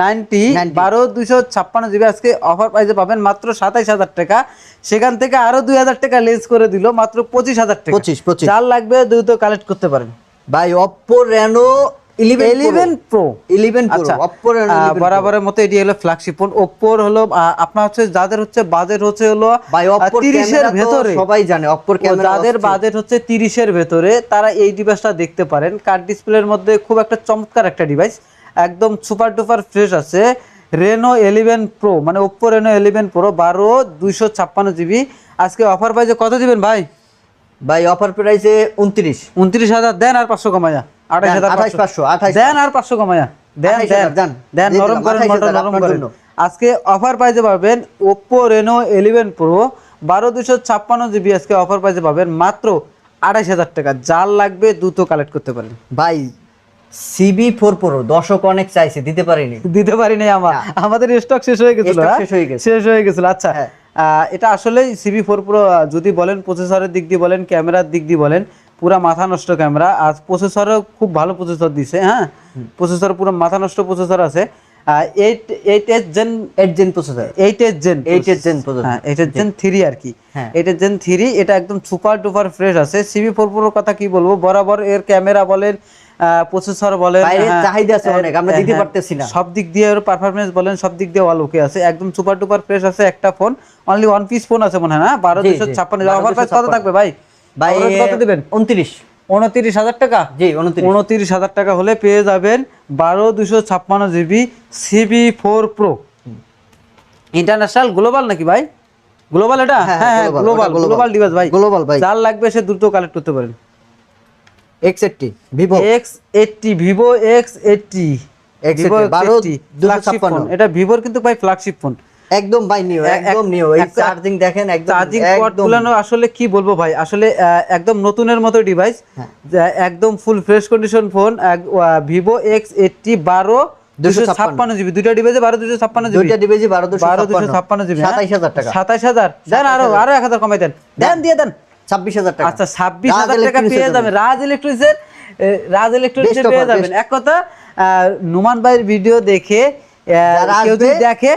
90 12256 জিবি আজকে অফার প্রাইসে পাবেন মাত্র 27,000 টাকা। সেখান থেকে আরো 2,000 টাকা লেস করে দিল, মাত্র 25,000 টাকা। 25 যার লাগবে দ্রুত কালেক্ট করতে পারেন ভাই। Oppo Reno 11 Pro Oppo Reno 11 বরাবরের মতো এটি হলো ফ্ল্যাগশিপ ফোন। Oppo হলো আপনার হচ্ছে যাদের হচ্ছে বাজেট হচ্ছে হলো ভাই 30 এর ভেতরে, সবাই জানে Oppo এর ক্যামেরা, যাদের বাজেট হচ্ছে 30 এর ভেতরে তারা এই ডিভাইসটা দেখতে পারেন। কার্ড ডিসপ্লের মধ্যে খুব একটা চমৎকার একটা ডিভাইস, একদম সুপার ডুপার ফ্রেশ আছে, রেনো 11 প্রো, মানে ওপ্পো রেনো 11 প্রো 12 256 জিবি। আজকে অফার প্রাইসে কত দিবেন ভাই? ভাই অফার প্রাইসে 29। 29,000 দেন, আর 500 কমায়া 28,500 দেন, আর 500 কমায়া দেন, 28,000 দেন দেন, দিয়ে নরম দিলাম, করেন, 28,000 নরম আপনার করেন। জন্য। আজকে অফার প্রাইসে পাবেন ওপ্পো রেনো 11 প্রো 12 256 জিবি। আজকে অফার প্রাইসে পাবেন মাত্র 28,000 টাকা। যার লাগবে দ্রুত কালেক্ট করতে পারেন। ভাই CB4 Pro দর্শক অনেক চাইছে, দিতে পারিনি। দিতে পারি নাই, আমাদের স্টক শেষ হয়ে গেছিল। Stock হ্যাঁ? শেষ হয়ে গেছে। শেষ হয়ে গেছিল। আচ্ছা, হ্যাঁ। এটা আসলেই CB4 Pro যদি বলেন প্রসেসরের দিক দিয়ে বলেন, ক্যামেরার দিক দিয়ে বলেন, পুরা মাথা নষ্ট ক্যামেরা। আর প্রসেসরও খুব ভালো প্রসেসর দিছে। হ্যাঁ, প্রসেসর পুরো মাথা নষ্ট প্রসেসর আছে। 8 gen 8 gen processor, 8 gen 8 gen processor. হ্যাঁ, 8 জেন 3 আর কি। হ্যাঁ। 8 জেন 3 এটা একদম সুপার ডুপার ফ্রেশ আছে। CB4 Pro কথা কি বলবো, বরাবর এর ক্যামেরা বলেন, প্রসেসর বলেন, বাইরে হ্যাঁ, চাহিদা আছে অনেক, আমরা দিতে হ্যাঁ, পারতেছি না। সব দিক দিয়ে ওর পারফরম্যান্স বলেন, সব দিক দিয়ে অল ওকে আছে, একদম সুপার ডুপার ফ্রেশ আছে। একটা phone only one piece phone আছে মনে হয় না, 12,256। অফার প্রাইস কত থাকবে ভাই? ভাই Offer price কত দিবেন? 29। 29,000 টাকা। জি 29। 29,000 টাকা হলে পেয়ে যাবেন 12,256 GB CB4 Pro। International global নাকি ভাই? গ্লোবাল এটা? হ্যাঁ, হ্যাঁ, global, গ্লোবাল, ওটা global। গ্লোবাল ডিভাইস ভাই। Global ভাই। যার লাগবে সে দ্রুত কালেক্ট করতে পারেন। X80 Vivo X80, Vivo X80, X80, Vivo 12 flagship phone. এটা ভিভোর কিন্তু ভাই ফ্ল্যাগশিপ ফোন। একদম ভাই নিও, একদম নিও। এই চার্জিং দেখেন, একদম চার্জিং পোর্ট গুলো আসলে কি বলবো ভাই, আসলে একদম নতুনের মতো ডিভাইস, একদম ফুল fresh condition phone. Vivo X80 12,256 GB, দুইটা ডিভাইসে 12,256 জিবি, দুইটা ডিভাইসে 12,256 জিবি। 27,000 টাকা। 27,000 দেন, আরো 1,000 কমাই দেন, দেন দিয়ে দেন। 26,000 টাকা। আচ্ছা, 26,000 টাকা পেয়ে যাবেন রাজ ইলেকট্রনিক্সের। Best পেয়ে offer, যাবেন। এক কথা, নুমান ভাইয়ের ভিডিও দেখে কেউ যদি দেখে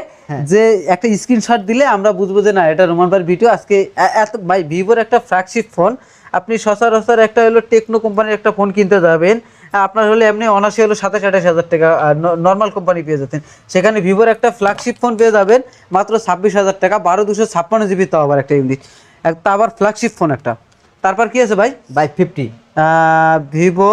যে একটা স্ক্রিনশট দিলে আমরা বুঝবো যে না, এটা নুমান ভাইয়ের ভিডিও। আজকে এত ভাই ভিভোর একটা ফ্ল্যাগশিপ ফোন, আপনি সচরাচর একটা হলো টেকনো কোম্পানির একটা ফোন কিনতে যাবেন, আপনার হলে এমনি অনাসি হলো 27-28 হাজার টাকা নর্মাল কোম্পানি পেয়ে যেতেন। সেখানে ভিভোর একটা ফ্ল্যাগশিপ ফোন পেয়ে যাবেন মাত্র 26,000 টাকা, 12,256 জিবি, তাও আবার একটা ইউনিট, তা আবার ফ্ল্যাগশিপ ফোন একটা। তারপর কি আছে ভাই? ভাই 50 ভিভো,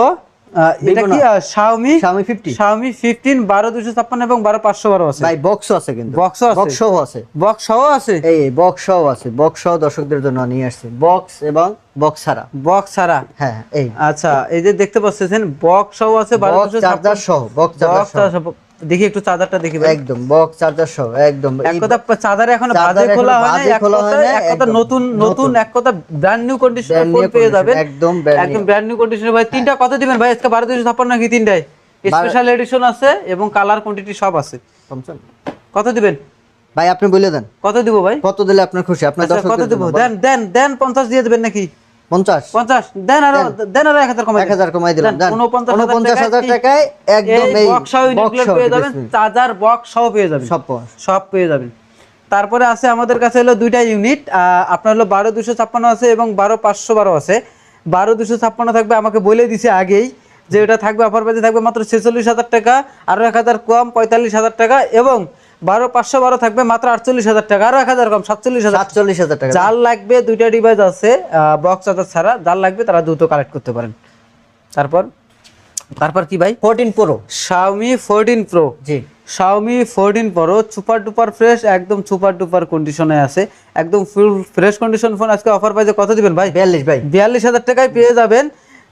এটা কি Xiaomi 50 Xiaomi 15 12,256 এবং 12,512 আছে ভাই। বক্সও আছে কিন্তু, বক্স আছে, বক্স সহ আছে, বক্স সহ আছে। এই বক্স সহ আছে, বক্স সহ দর্শকদের জন্য নিয়ে আসছে, বক্স এবং বক্স ছাড়া। বক্স ছাড়া? হ্যাঁ এই আচ্ছা, এই যে দেখতে পাচ্ছেন বক্স সহ আছে, বক্স চার্জার সহ, বক্স চার্জার সহ। দেখি একটু চার্জারটা দেখি ভাই। একদম বক্স চার্জার সহ, একদম এক কথা চার্জার এখনো বাজে খোলা হয় না, এক কথা নতুন নতুন, এক কথা ব্র্যান্ড নিউ কন্ডিশনের ফোন পেয়ে যাবেন, একদম ব্র্যান্ড নিউ কন্ডিশনে ভাই। তিনটা কত দিবেন ভাই আজকে? 12,256 নাকি তিনটায়? স্পেশাল এডিশন আছে এবং কালার কোয়ান্টিটি সব আছে। কত দিবেন ভাই? আপনি বলে দেন কত দিব ভাই? কত দিলে আপনার খুশি? আপনার আচ্ছা, কত দর্শকদের দিব? জন্য দেন দেন দেন, 50 দিয়ে দিবেন নাকি? 50 দেন, আরো দেন, আরো 1,000 কমাই 1000 কমাই দিলাম। দেন 49,000 টাকায় একদম এই বক্স সহ ইনক্লুড পেয়ে যাবেন, চার্জার বক্স সহ পেয়ে যাবেন, সব পেয়ে যাবেন। তারপরে আছে আমাদের কাছে হলো দুইটা ইউনিট, আপনার হলো 12,256 আছে এবং 12,512 আছে। 12,256 থাকবে, আমাকে বলে দিছে আগেই যে এটা থাকবে অফার প্রাইসে, থাকবে মাত্র 46,000 টাকা, আরো 1,000 কম 45,000 টাকা, এবং 12,512 থাকবে মাত্র 48,000 টাকা, আরো 1,000 কম 47,000 টাকা। যার লাগবে, দুইটা ডিভাইস আছে বক্স চার্জার ছাড়া, যার লাগবে তারা দ্রুত কালেক্ট করতে পারেন। তারপর কি ভাই? 14 Pro Xiaomi 14 Pro। জি Xiaomi 14 Pro super duper fresh, একদম সুপার ডুপার কন্ডিশনে আছে, একদম ফুল ফ্রেশ কন্ডিশন ফোন। আজকে অফার প্রাইসে কত দিবেন ভাই? 42 ভাই। 42,000 টাকায় পেয়ে যাবেন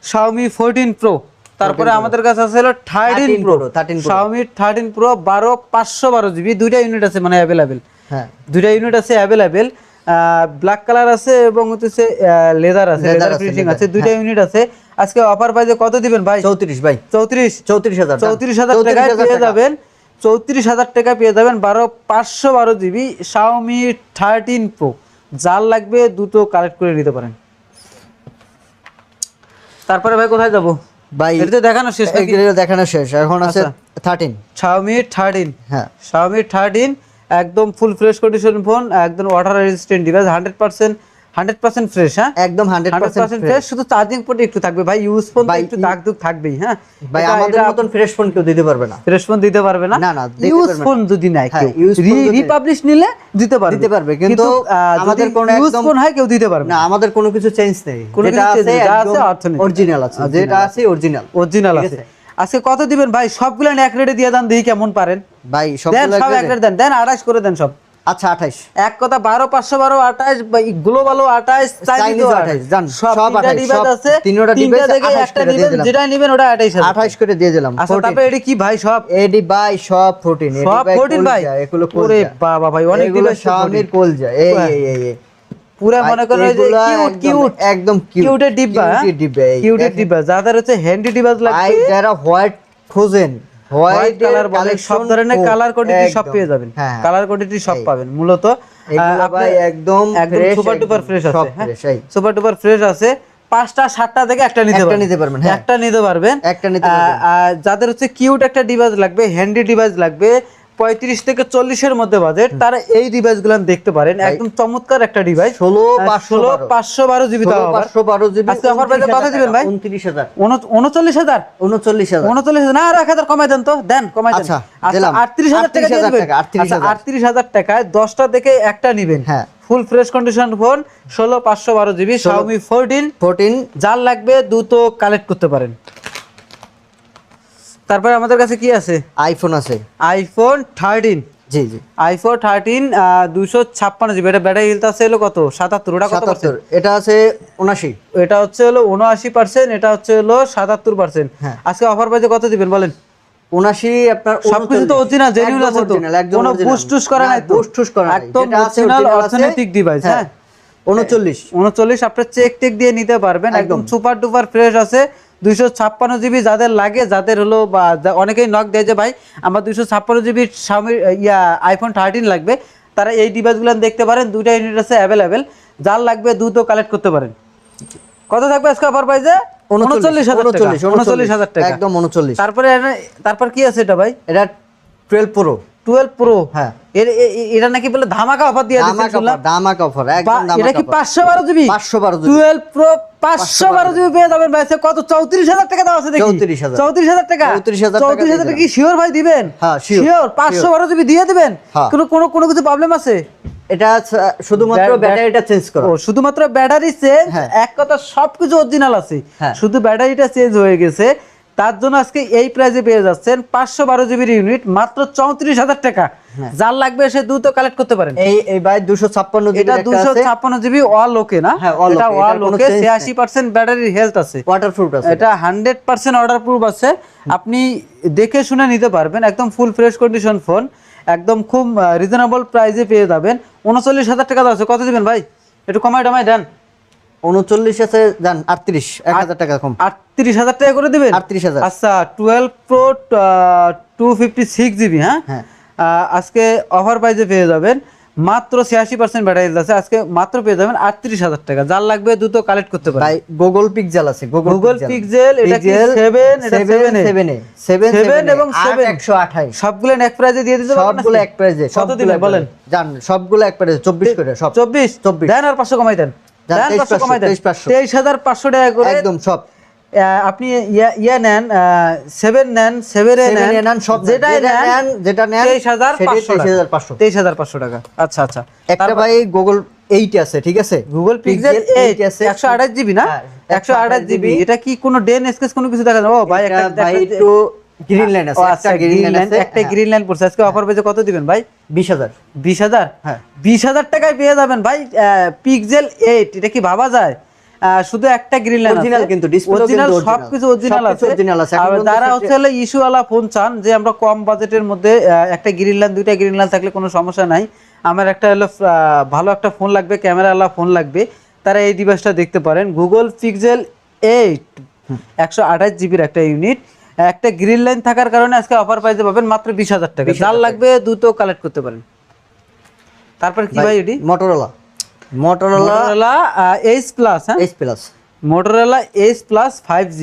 Xiaomi 14 Pro। তারপরে আমাদের কাছে আছে হলো 13 Pro। Xiaomi 13 Pro 12,512 জিবি, দুইটা ইউনিট আছে মানে অ্যাভেলেবেল। হ্যাঁ, দুইটা ইউনিট আছে অ্যাভেলেবেল, ব্ল্যাক কালার আছে এবং হচ্ছে লেদার আছে, লেদার ফিনিশিং আছে, দুইটা ইউনিট আছে। আজকে অফার প্রাইসে কত দিবেন ভাই? 34 ভাই। 34,000 টাকায় পেয়ে যাবেন, 34,000 টাকা পেয়ে যাবেন 12,512 জিবি Xiaomi 13 Pro। যার লাগবে দুটো কালেক্ট করে নিতে পারেন। তারপরে ভাই কোথায় যাব ভাই? এটা তো দেখানো শেষ নাকি? এটা দেখানো শেষ, এখন আছে 13 Xiaomi 13। হ্যাঁ, Xiaomi 13 একদম ফুল ফ্রেশ কন্ডিশন ফোন, একদম ওয়াটার রেজিস্ট্যান্ট ডিভাইস, 100% ফ্রেশ। হ্যাঁ, একদম 100% ফ্রেশ। শুধু চার্জিং পোর্ট একটু থাকবে ভাই, ইউজ ফোন একটু দাগ দুগ থাকবেই। হ্যাঁ ভাই, আমাদের মতন ফ্রেশ ফোন কেউ দিতে পারবে না, ফ্রেশ ফোন দিতে পারবে না। না ইউজ ফোন যদি নাই কেউ, রিপাবলিশ নিলে দিতে পারবে, কিন্তু আমাদের কোন ইউজ ফোন হয় কেউ দিতে পারবে না। আমাদের কোনো কিছু চেঞ্জ নেই, যেটা আছে অরিজিনাল আছে, যেটা আছে অরিজিনাল আছে। আজকে কত দিবেন ভাই? সবগুলো এক রেটে দিয়ে দেন, দেখি কেমন পারেন। ভাই দেন সবগুলো সব এক রেট দেন, 28 করে দেন সব। আচ্ছা 28 এক কথা 12 512 28 গ্লোবালও 28 চাইনিজও 28 জান সব 28 ডিভাইস সব আছে, তিনটা ডিভাইস তিনটা থেকে 28 একটা করে দিয়ে নিবেন, দিলাম। যেটা নিবেন ওটা 28 28 করে দিয়ে দিলাম। আচ্ছা তারপরে এডি কি ভাই? সব এডি ভাই সব 14 সব 14 ভাই। এগুলো ওরে কোলজা বাবা ভাই, অনেক এগুলো ডিভাইস শাওমির কোলজা এই পুরা ভাই, মনে করেন যে এগুলা কিউট একদম কিউটের ডিব্বা, কিউটের ডিব্বা, এই কিউটের দেখেন। ডিব্বা যাদের হচ্ছে হ্যান্ডি ডিভাইস ভাই লাগবে, যারা হোয়াইট খোঁজেন, হোয়াইট কালার বলে, সব ধরনের কালার কোয়ান্টিটি সব পেয়ে যাবেন। হ্যাঁ কালার কোয়ান্টিটি সব পাবেন মূলত। এগুলো ভাই একদম ফ্রেশ, সুপার ডুপার ফ্রেশ সব আছে। হ্যাঁ ফ্রেশ সুপার ডুপার ফ্রেশ আছে। 5টা 7টা থেকে একটা নিতে পারবেন। হ্যাঁ একটা নিতে পারবেন। একটা নিতে পারবেন। যাদের হচ্ছে কিউট একটা ডিভাইস লাগবে, হ্যান্ডি ডিভাইস লাগবে, 35 থেকে 40 এর মধ্যে বাজেট, তারা এই ডিভাইসগুলো দেখতে পারেন। একদম চমৎকার একটা ডিভাইস, 16 জিবি তাও আবার 512 জিবি। আজকে অফার প্রাইসে কত দিবেন ভাই? 29000 39,000 39,000 না, আর 1000 কমাই দেন তো, দেন কমাই দেন। আচ্ছা, আচ্ছা দিলাম। 38,000 টাকা দিয়ে দিবেন। 38,000 টাকায় 10টা থেকে একটা নিবেন। হ্যাঁ ফুল fresh condition phone, 16 GB Xiaomi 14। যার লাগবে দ্রুত কালেক্ট করতে পারেন। তারপরে আমাদের কাছে কি আছে? আইফোন আছে, আইফোন 13। জি জি আইফোন 13 256 জিবি। এটা ব্যাটারি হেলথ আছে হলো কত? 77। ওটা কত পার্সেন্ট? 77, এটা আছে 79। এটা হচ্ছে হলো 79%, এটা হচ্ছে হলো 77%। হ্যাঁ। আজকে অফার প্রাইসে কত দিবেন বলেন? 79 আপনার সবকিছু তো অরিজিনাল জেনুইন আছে তো, কোনো বুস্ট টুস করা নাই তো, বুস্ট টুস করা নাই, একদম যেটা আছে অরিজিনাল original আছে। Authentic device. হ্যাঁ 39 আপনি চেক টেক দিয়ে নিতে পারবেন। একদম সুপার ডুপার ফ্রেশ আছে। 256 জিবি যাদের লাগে, যাদের হলো বা অনেকেই নক দেয় যে ভাই আমার 256 জিবি আইফোন 13 লাগবে, তারা এই ডিভাইসগুলো দেখতে পারেন। দুইটা ইউনিট আছে অ্যাভেলেবেল, যার লাগবে দ্রুত কালেক্ট করতে পারেন। কত থাকবে আজকে অফার প্রাইসে? 39,000 টাকা একদম 39। তারপর কি আছে এটা ভাই? এটা 12 প্রো। 12 প্রো। হ্যাঁ এটা নাকি বলে ধামাকা অফার দিয়ে দিচ্ছেন শুনলাম। ধামাকা অফার, একদম ধামাকা। এটা কি 512 জিবি? 512 জিবি 12 প্রো 512 জিবি পেয়ে যাবেন ভাই। কত? 34,000 টাকা দাও আছে দেখি। 34,000 টাকা। 34,000 টাকা কি শিওর ভাই দিবেন? হ্যাঁ শিওর 512 জিবি দিয়ে দিবেন। হ্যাঁ। কোনো কিছু প্রবলেম আছে? এটা শুধুমাত্র ব্যাটারিটা চেঞ্জ করা। ও শুধুমাত্র ব্যাটারি চেঞ্জ। হ্যাঁ। এক কথা সবকিছু অরিজিনাল আছে, হ্যাঁ। শুধু ব্যাটারিটা চেঞ্জ হয়ে গেছে। তার জন্য আজকে এই প্রাইসে পেয়ে যাচ্ছেন 512 জিবির ইউনিট মাত্র 34,000 টাকা। যার লাগবে সে দ্রুত কালেক্ট করতে পারেন। এই ভাই 256 জিবি, এটা 256 জিবি অল ওকে না? হ্যাঁ, all এটা okay, অল এটার কোনো ওকে, change নেই। 86% ব্যাটারি হেলথ আছে, ওয়াটারপ্রুফ আছে। এটা 100% ওয়াটারপ্রুফ আছে। আপনি দেখে শুনে নিতে পারবেন। একদম ফুল ফ্রেশ কন্ডিশন ফোন, একদম খুব রিজনেবল প্রাইসে পেয়ে যাবেন। 39,000 টাকা আছে। কত দিবেন ভাই? একটু কমাই টমাই দেন। 39 আছে, জান 38, 1000 টাকা কম। 38,000 টাকা করে দিবেন? 38,000। আচ্ছা 12 প্রো 256 জিবি। হ্যাঁ আজকে অফার প্রাইসে পেয়ে যাবেন মাত্র 86% ব্যাটারি হেলথ আছে। আজকে মাত্র পেয়ে যাবেন 38,000 টাকা। যার লাগবে দ্রুত কালেক্ট করতে পারেন। ভাই গুগল পিক্সেল আছে, গুগল পিক্সেল। এটা কি 7? এটা 7 এবং 7 128 সবগুলো এক প্রাইসে দিয়ে দিতে পারবেন? সবগুলো এক প্রাইসে। কত দিবেন বলেন? জান সবগুলো এক প্রাইসে 24 করে সব। 24 দেন, আর 500 কমাই দেন। জান 23,500 টাকা করে একদম সব। আপনি নেন 7 নেন, 7 এ নেন, সব যেটা নেন 23,500 23,500 টাকা। আচ্ছা আচ্ছা। একটা ভাই গুগল 8 আছে, ঠিক আছে? গুগল পিক্সেল 8 আছে 128 জিবি না? 128 জিবি। এটা কি কোনো ডেন স্কেচ কোনো কিছু দেখা যায়? ও ভাই একটা ভাই একটু গ্রিন লাইন আছে, একটা গ্রিন লাইন আছে, একটা গ্রিন লাইন পড়ছে। আজকে অফার পেজে কত দিবেন ভাই? 20,000। 20,000? হ্যাঁ 20,000 টাকায় পেয়ে যাবেন ভাই পিক্সেল 8। এটা কি ভাবা যায়? শুধু একটা গ্রিন লাইন আছে, অরিজিনাল কিন্তু ডিসপ্লে অরিজিনাল, সবকিছু অরিজিনাল আছে। আর যারা হচ্ছে ইস্যু ওয়ালা ফোন চান, যে আমরা কম বাজেটের মধ্যে একটা গ্রিন লাইন, দুইটা গ্রিন লাইন থাকলে কোনো সমস্যা নাই, আমার একটা হলো ভালো একটা ফোন লাগবে, ক্যামেরা ওয়ালা ফোন লাগবে, তারা এই ডিভাইসটা দেখতে পারেন। গুগল পিক্সেল 8 128 জিবির একটা ইউনিট, একটা গ্রিন লাইন থাকার কারণে আজকে অফার প্রাইসে পাবেন মাত্র 20,000 টাকা। যার লাগবে দ্রুত কালেক্ট করতে পারেন। তারপর কি ভাই? এটি মোটরোলা H প্লাস। হ্যাঁ H plus, Motorola H plus 5G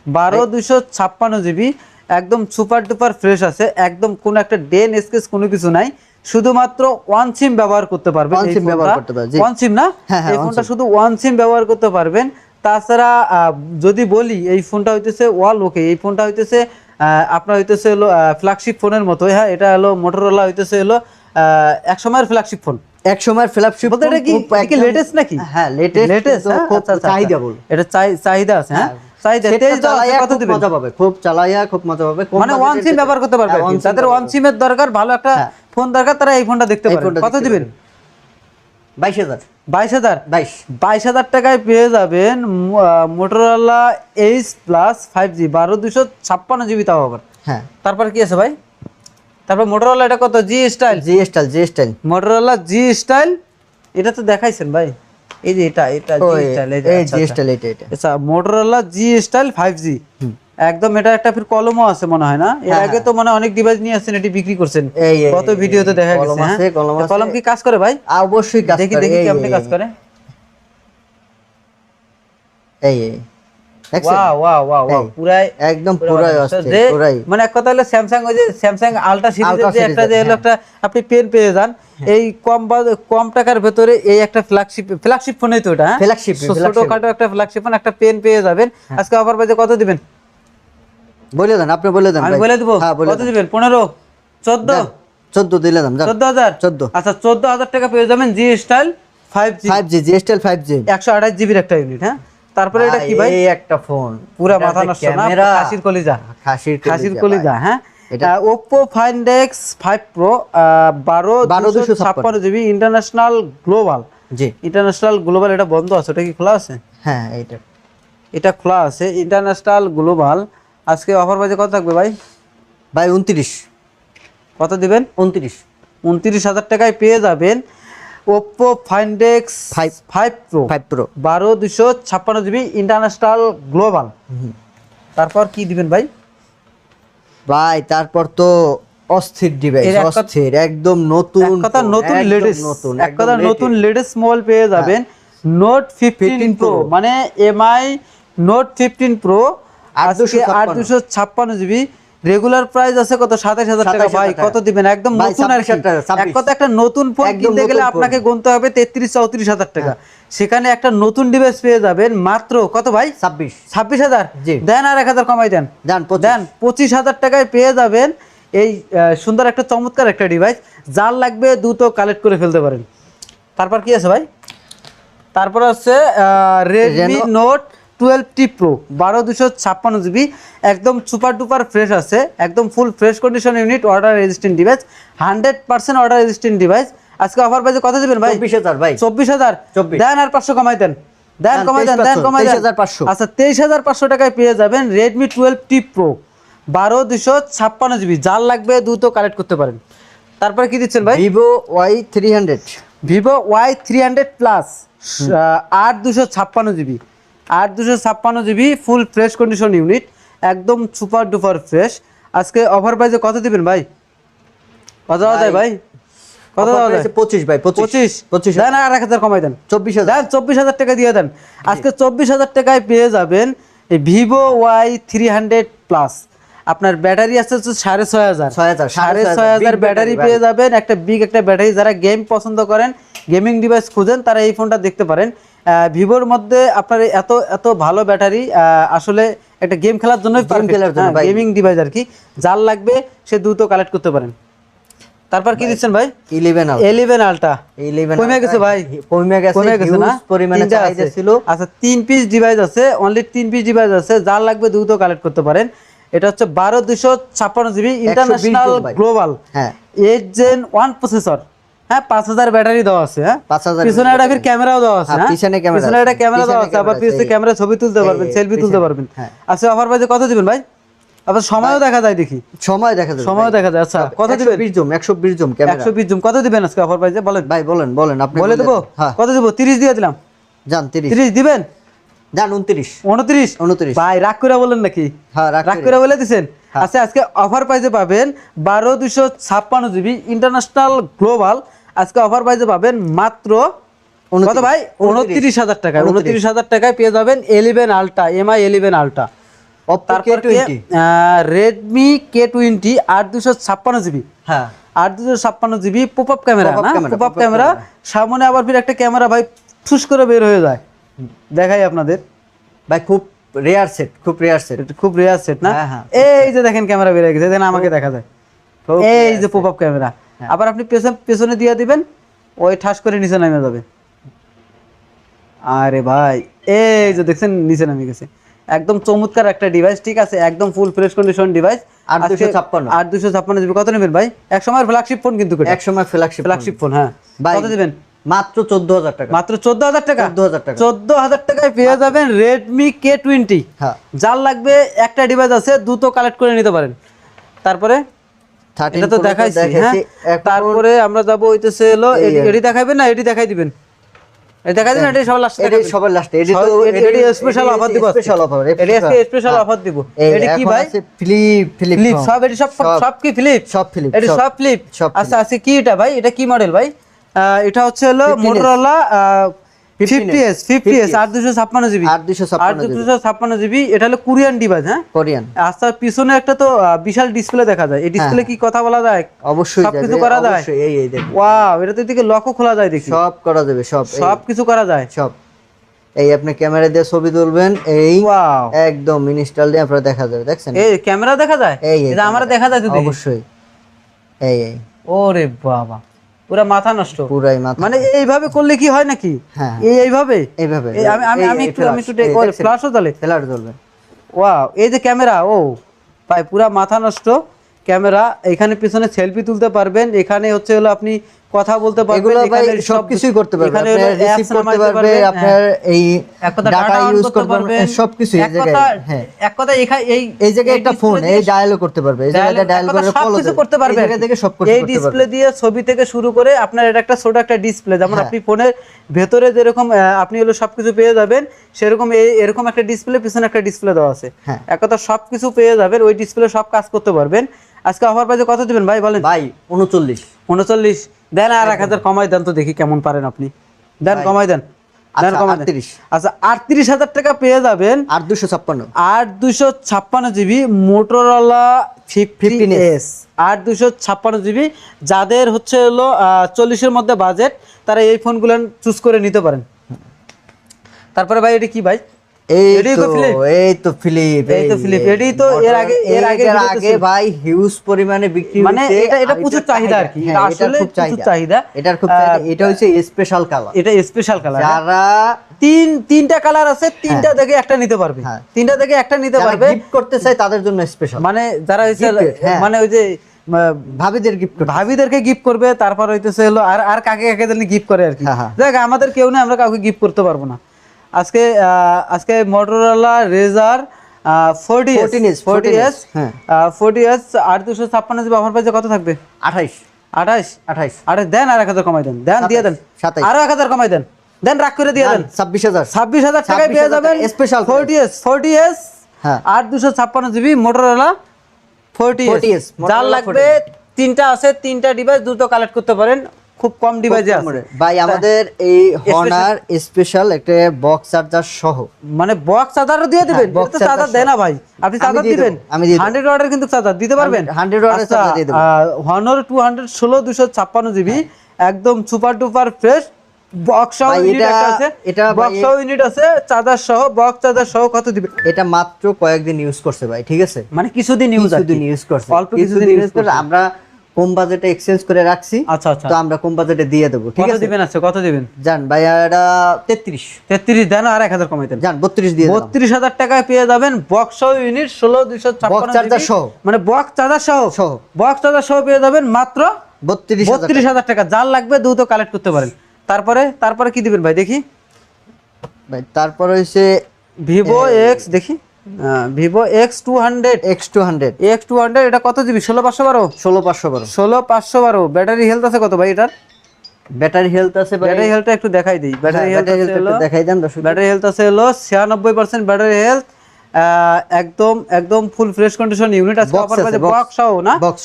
12 GB, একদম সুপার ডুপার ফ্রেশ আছে। একদম কোনো একটা ডেন স্কেচ কোনো কিছু নাই, শুধুমাত্র ওয়ান সিম ব্যবহার করতে পারবেন। ওয়ান সিম ব্যবহার করতে পারবেন। ওয়ান সিম না? এই ফোনটা শুধু ওয়ান সিম ব্যবহার করতে পারবেন। তাছাড়া যদি বলি এই ফোনটা হইতেছে ওয়াল ওকে, এই ফোনটা হইতেছে আপনার হইতেছে হলো ফ্ল্যাগশিপ ফোনের মতো। হ্যাঁ এটা হলো মোটরোলা হইতেছে হলো এক সময়ের ফ্ল্যাগশিপ ফোন। এক সময় ফ্ল্যাগশিপ বলতে এটা কি লেটেস্ট নাকি? হ্যাঁ লেটেস্ট, খুব চাহিদা বল। এটা চাহিদা আছে। হ্যাঁ চাহিদা সেটটা 23 দেওয়া আছে, চালাইয়া কত খুব দিবেন? মজা পাবে, খুব চালাইয়া খুব মজা পাবে। কম মানে ওয়ান বাজেটের সিম ব্যবহার করতে পারবে, হ্যাঁ, one SIM যাদের ওয়ান ব্যবহার সিমের দরকার, ভালো একটা হ্যাঁ। ফোন দরকার, তারা এই ফোনটা দেখতে এই পারেন। ফোনটা কত দেখতে দিবেন? পারেন। 22,000 22,000। 22 22,000 টাকায় পেয়ে যাবেন Motorola H plus 5G 12/256 GB, তাও আবার। হ্যাঁ, তারপর কি আছে ভাই? তারপর মোটরোলা এটা কত? জি স্টাইল, জি স্টাইল মোটরোলা জি স্টাইল। এটা তো দেখাইছেন ভাই, এই যে এটা এটা জি স্টাইল, এই যে এই আচ্ছা জি আচ্ছা। স্টাইল এটা আচ্ছা, মোটরোলা জি স্টাইল 5G একদম। এটা একটা ফির কলমও আছে মনে হয় না? এর হ্যাঁ, আগে তো মানে অনেক ডিভাইস নিয়ে আসছেন, এটি বিক্রি করছেন, এই কত ভিডিওতে দেখা কলম গেছে। হ্যাঁ, আছে, কলম আছে। কলম কি কাজ করে ভাই? অবশ্যই কাজ দেখি করে। দেখি এই কেমনে কাজ করে। এই দেখছেন? ওয়াও ওয়াও ওয়াও ওয়াও, এই, পুরাই একদম পুরা পুরাই মানে অস্থির, যে পুরাই। মানে এক কথা হলো স্যামসাং, ওই যে স্যামসাং আলট্রা সিরিজের যে একটা যে হলো একটা আপনি পেন পেয়ে যান, এই কম টাকার ভেতরে এই একটা ফ্ল্যাগশিপ ফোনই তো এটা। হ্যাঁ, Flagship, ছোটখাটো একটা ফ্ল্যাগশিপ ফোন, একটা পেন পেয়ে যাবেন। আজকে অফার প্রাইসে কত দিবেন? বলে দেন, আপনি বলে দেন আমি ভাই। বলে দেবো। হ্যাঁ, বলে কত দেন। দিবেন? 15, 14, 14 দিলে দাম, 14,000। 14 আচ্ছা, 14,000 টাকা পেয়ে যাবেন জি স্টাইল 5G 5G জি স্টাইল 5G। 128 GB একটা ইউনিট। হ্যাঁ, তারপরে এটা কি ভাই? এই একটা ফোন পুরা মাথা নষ্ট না, ক্যামেরা, খাসির কলিজা, খাসির খাসির কলিজা। হ্যাঁ, এটা Oppo Find X 5 Pro 12/256 GB international global. জি ইন্টারন্যাশনাল গ্লোবাল এটা বন্ধ আছে, ওটা কি খোলা আছে? হ্যাঁ, এইটা এটা খোলা আছে, ইন্টারন্যাশনাল গ্লোবাল। আজকে অফার প্রাইসে কত থাকবে ভাই? ভাই 29 কত দিবেন? 29,000 টাকায় পেয়ে যাবেন Oppo Find X 5 Pro 5 Pro 12/256 GB international global. তারপর কি দিবেন ভাই? ভাই তারপর তো অস্থির ডিভাইস, এর এক কথা- অস্থির, একদম নতুন এক কথা phone, নতুন একদম লেটেস্ট, নতুন, এক কথা একদম নতুন latest। লেটেস্ট মোবাইল পেয়ে যাবেন নোট 15 প্রো, Pro। মানে এমআই নোট 15 প্রো। আজকে 856 856 GB, রেগুলার প্রাইস আছে কত? 27,000 টাকা। 27,000 ভাই টাকা। কত দিবেন? একদম ভাই, নতুন আর কি। 26,000 টাকা, 26 এক কথা একটা নতুন ফোন একদম কিনতে গেলে নতুন আপনাকে phone। গুনতে হবে 33-34,000 টাকা, সেখানে একটা নতুন ডিভাইস পেয়ে যাবেন মাত্র কত ভাই? 26,000। জি। দেন আর 1,000 কমাই দেন, দেন 25। দেন 25,000 টাকায় পেয়ে যাবেন এই সুন্দর একটা চমৎকার একটা ডিভাইস। যার লাগবে দ্রুত কালেক্ট করে ফেলতে পারেন। তারপর কি আছে ভাই? তারপর আছে Redmi note 12T pro 12/256 GB, একদম সুপার ডুপার ফ্রেশ আছে, একদম ফুল fresh condition unit, order resistant device, 100% order resistant device. আজকে অফার প্রাইসে কত দিবেন ভাই? 24,000 ভাই। 24,000। 24 দেন আর 500 কমাই দেন, দেন দেন, কমাই দেন, দেন 23,500, কমাই দেন। 23,500 আচ্ছা, 23,500 টাকায় পেয়ে যাবেন রেডমি 12T প্রো 12/256 GB। যার লাগবে দ্রুত কালেক্ট করতে পারেন। তারপরে কি দিচ্ছেন ভাই? Vivo Y300 Vivo Y300 plus 8/256 GB, 8/256 GB ফুল ফ্রেশ কন্ডিশন ইউনিট, একদম সুপার ডুপার ফ্রেশ। আজকে অফার প্রাইসে কত দিবেন ভাই? কত দেওয়া যায় ভাই? কত দেওয়া যায়? 25 ভাই, 25 দেন আর 1,000 কমাই দেন, 24,000 দেন 24,000 টাকা দিয়ে দেন। আজকে 24,000 টাকায় পেয়ে যাবেন এই ভিভো Y300 প্লাস। আপনার ব্যাটারি আছে হচ্ছে 6,500, 6,500 big ব্যাটারি battery, পেয়ে যাবেন, একটা বিগ একটা ব্যাটারি। যারা গেম পছন্দ করেন, গেমিং ডিভাইস খুঁজেন, তারা এই ফোনটা দেখতে পারেন। ভিভোর মধ্যে আপনার এত এত ভালো ব্যাটারি, আসলে একটা গেম খেলার জন্য, গেমিং ডিভাইস আর কি। যার লাগবে সে দ্রুত কালেক্ট করতে পারেন। তারপর কি দিচ্ছেন ভাই? 11 আলট্রা 11 কমে গেছে ভাই, কমে গেছে না? হিউজ পরিমাণে তিনটা চাহিদা আছে। ছিল। আচ্ছা, 3 পিস ডিভাইস আছে, অনলি 3 পিস ডিভাইস আছে, যার লাগবে দ্রুত কালেক্ট করতে পারেন। এটা হচ্ছে 12/256 GB ইন্টারন্যাশনাল ভাই। গ্লোবাল, হ্যাঁ 8 Gen 1 প্রসেসর। হ্যাঁ, 5,000 ব্যাটারি দেওয়া আছে। হ্যাঁ, 5,000 পিছনে একটা ফির ক্যামেরাও দেওয়া আছে। হ্যাঁ, হ্যাঁ, পিছনে ক্যামেরা পিছনে একটা আছে, ক্যামেরা দেওয়া পিছনে আছে, আবার ক্যামেরা আছে, পিছনে ক্যামেরা ছবি তুলতে পারবেন, সেলফি তুলতে পিছনে, পারবেন। হ্যাঁ। আচ্ছা, অফার প্রাইসে কত দিবেন ভাই? আবার সময়ও দেখা যায় দেখি, সময় দেখা যাবে, সময়ও দেখা যায়। আচ্ছা, কত দিবেন? 120 জুম ক্যামেরা। 120 জুম। কত দিবেন আজকে অফার প্রাইসে বলেন ভাই বলেন আপনি বলে দেবো। হ্যাঁ, কত দেবো? 30 দিয়ে দিলাম। যান 30 30 দিবেন? যান 29 29 ভাই, রাগ করে বলেন নাকি? হ্যাঁ, রাগ করে বলে দিছেন। আচ্ছা, আজকে অফার প্রাইসে পাবেন 12/256 GB ইন্টারন্যাশনাল গ্লোবাল। আজকে অফার প্রাইসে পাবেন মাত্র কত ভাই? 29,000 টাকায়। 29,000 টাকায় পেয়ে যাবেন 11 আলট্রা, MI 11 আলট্রা। তারপর রেডমি K20 8/256 GB। হ্যাঁ, 8/256 GB পপ আপ ক্যামেরা, না? Pop up camera, camera. সামনে আবার ফির একটা ক্যামেরা ভাই ঠুস করে বের হয়ে যায়। দেখাই আপনাদের ভাই খুব রেয়ার সেট, এটা খুব রেয়ার সেট না? হ্যাঁ, হ্যাঁ। এই যে দেখেন ক্যামেরা বের হয়ে গেছে, দেখেন আমাকে দেখা যায়, খুব এই rare যে পপ আপ ক্যামেরা। আবার আপনি পেছনে দিয়ে দিবেন, ওই ঠাস করে নিচে নামে যাবে। আরে ভাই, এই যে দেখছেন নিচে নামে গেছে। একদম চমৎকার একটা ডিভাইস, ঠিক আছে, একদম ফুল ফ্রেশ কন্ডিশন ডিভাইস। 8256 8256 জিবি। কত নেবেন ভাই? এক সময়ের ফ্ল্যাগশিপ ফোন কিন্তু এক সময় ফ্ল্যাগশিপ ফোন, হ্যাঁ। ভাই কত দিবেন? মাত্র 14000 টাকা। মাত্র 14000 টাকা। 14000 টাকা। 14000 টাকায় পেয়ে যাবেন Redmi K20। হ্যাঁ, যার লাগবে একটা ডিভাইস আছে দ্রুত কালেক্ট করে নিতে পারেন। তারপরে 13 এটা তো Pro টা দেখাইছি, হ্যাঁ। দেখাইছি। এখন তারপরে আমরা যাব হইতেছে হলো এডি দেখাইবেন না, এডি দেখাই দিবেন, এডি দেখাই দিবেন, এডি সবার লাস্টে এডি সবার লাস্টে। এডি তো এডি স্পেশাল অফার দিব, স্পেশাল অফার। এডি আজকে স্পেশাল অফার দিব। এডি কি ভাই? ফ্লিপ ফ্লিপ সব, এডি সব কি ফ্লিপ? সব ফ্লিপ, এডি সব ফ্লিপ। সব আচ্ছা আচ্ছা, কি এটা ভাই? এটা কি মডেল ভাই? এটা হচ্ছে হলো 15S Motorola 50s 8256 GB. 8256 GB. এটা হলো কোরিয়ান ডিভাইস, হ্যাঁ, কোরিয়ান। আচ্ছা, পিছনে একটা তো বিশাল ডিসপ্লে দেখা যায়। এই ডিসপ্লে কি কথা বলা যায়? অবশ্যই যাবে, সবকিছু করা যায়। অবশ্যই। এই দেখুন, ওয়াও, এটা তো এদিকে লকও খোলা যায় দেখি। সব করা যাবে, সব সবকিছু করা যায়। সব। এই আপনি ক্যামেরা দিয়ে ছবি তুলবেন, এই ওয়াও, একদম ইনস্টল দিয়ে আপনারা দেখা যাবে। দেখছেন? এই ক্যামেরা দেখা যায়। এটা আমরা দেখা যায় তো দেখি। অবশ্যই। এই ওরে বাবা, পুরা মাথা নষ্ট, পুরাই মাথা। মানে এইভাবে করলে কি হয় নাকি? হ্যাঁ, এইভাবে এইভাবে। আমি একটু ফ্ল্যাশও জ্বলে। ফ্ল্যাশ জ্বলবে। ওয়াও, এই যে ক্যামেরা, ও ভাই পুরা মাথা নষ্ট ক্যামেরা। এখানে পিছনে সেলফি তুলতে পারবেন, এখানে হচ্ছে হলো আপনি কথা বলতে পারবেন, এগুলো ভাই এখানে সবকিছুই করতে পারবেন। এখানে আপনি রিসিভ করতে পারবেন, আপনার এই ডাটা ইউজ করতে পারবেন, সবকিছু এই জায়গায়। হ্যাঁ, এক কথা এই জায়গায় একটা ফোন, এই ডায়ালও করতে পারবে, এই জায়গায় ডায়াল করে কল করতে পারবে। এই জায়গা থেকে সব করতে এই পারবে। ডিসপ্লে দিয়ে ছবি থেকে শুরু করে আপনার এটা একটা ছোট একটা ডিসপ্লে, যেমন আপনি ফোনের ভেতরে যেরকম আপনি হলো সবকিছু পেয়ে যাবেন, সেরকম এরকম একটা ডিসপ্লে, পিছনে একটা ডিসপ্লে দেওয়া আছে। হ্যাঁ, এক কথা সবকিছু পেয়ে যাবেন, ওই ডিসপ্লে সব কাজ করতে পারবেন। আজকে অফার প্রাইসে কত দিবেন ভাই বলেন? ভাই 39 দেন, আর 1000 কমাই দেন তো দেখি কেমন পারেন আপনি। দেন, কমাই দেন, দেন, কমাই দেন। 38। আচ্ছা, 38000 টাকা পেয়ে যাবেন 8256 8256 জিবি Motorola 50s 8256 জিবি। যাদের হচ্ছে হলো 40-এর মধ্যে বাজেট, তারা এই ফোনগুলো চুজ করে নিতে পারেন। তারপরে ভাই এটা কি ভাই? এই তো ফিলিপ। এডি তো এর আগে ভাই হিউজ পরিমাণে বিক্রি হচ্ছে, মানে এটা প্রচুর চাহিদা আর কি। এটা আসলে প্রচুর চাহিদা, এটার খুব চাহিদা। এটা হচ্ছে স্পেশাল কালার, এটা স্পেশাল কালার। যারা তিনটা কালার আছে, তিনটা থেকে একটা নিতে পারবে, তিনটা থেকে একটা নিতে পারবে। গিফট করতে চাই তাদের জন্য স্পেশাল, মানে যারা হইছে মানে ওই যে ভাবিদেরকে গিফট করবে, তারপর হইতেছে হলো আর কাকে কাকে জানি গিফট করে আর কি। দেখ, আমাদের কেউ নেই, আমরা কাউকে গিফট করতে পারবো না। আজকে Motorola Razr 40s 8256 GB offer প্রাইসে কত থাকবে? 28 দেন, আর 1000 কমাই দেন, দিয়ে দেন, আরো 1000 কমাই দেন, রাখ করে দিয়ে দেন। 26000 টাকায় পেয়ে যাবেন special 40s 8256 GB Motorola 40s। যার লাগবে তিনটা আছে, তিনটা ডিভাইস দ্রুত কালেক্ট করতে পারেন, খুব কম ডিভাইসে আছে ভাই। আমাদের এই Honor স্পেশাল একটা বক্স চার্জার সহ, মানে বক্স চার্জারও দিয়ে দিবেন। এটা তো চার্জার দেয় না ভাই, আপনি চার্জার দিবেন 100 ওয়াটের কিন্তু চার্জার দিতে পারবেন। 100 ওয়াটের চার্জার দিয়ে দেব। Honor 216 জিবি একদম সুপার ডুপার ফ্রেশ বক্স সহ ইউনিট আছে, এটা বক্স সহ ইউনিট আছে, চার্জার সহ, বক্স চার্জার সহ। কত দিবেন? এটা মাত্র কয়েকদিন ইউজ করছে ভাই, ঠিক আছে, মানে কিছুদিন ইউজ করছে, অল্প কিছুদিন ইউজ করছে। আমরা কম বাজেটে এক্সচেঞ্জ করে রাখছি। আচ্ছা আচ্ছা, তো আমরা কম বাজেটে দিয়ে দেব, ঠিক আছে। দিবেন আছে, কত দিবেন? জান ভাই, এটা 33 দেন, আর 1000 কমাই দেন। জান 32 দিয়ে দিলাম। 32000 টাকায় পেয়ে যাবেন বক্স সহ ইউনিট 16256 বক্স চার্জার সহ, মানে বক্স চার্জার সহ বক্স চার্জার সহ পেয়ে যাবেন মাত্র 32000 টাকা। যার লাগবে দ্রুত কালেক্ট করতে পারেন। তারপরে কি দিবেন ভাই দেখি? ভাই তারপর হইছে Vivo X, দেখি Vivo X200 এটা কত জিবি? 16512 ব্যাটারি হেলথ আছে কত ভাই এটার? ব্যাটারি হেলথ আছে ভাই, ব্যাটারি হেলথটা একটু দেখাই দেই। ব্যাটারি হেলথ দেখাই দেন দর্শক। ব্যাটারি হেলথ আছে হলো 96% ব্যাটারি হেলথ, একদম ফুল ফ্রেশ কন্ডিশন ইউনিট আছে। অফার পাবে বক্স সহ না? বক্স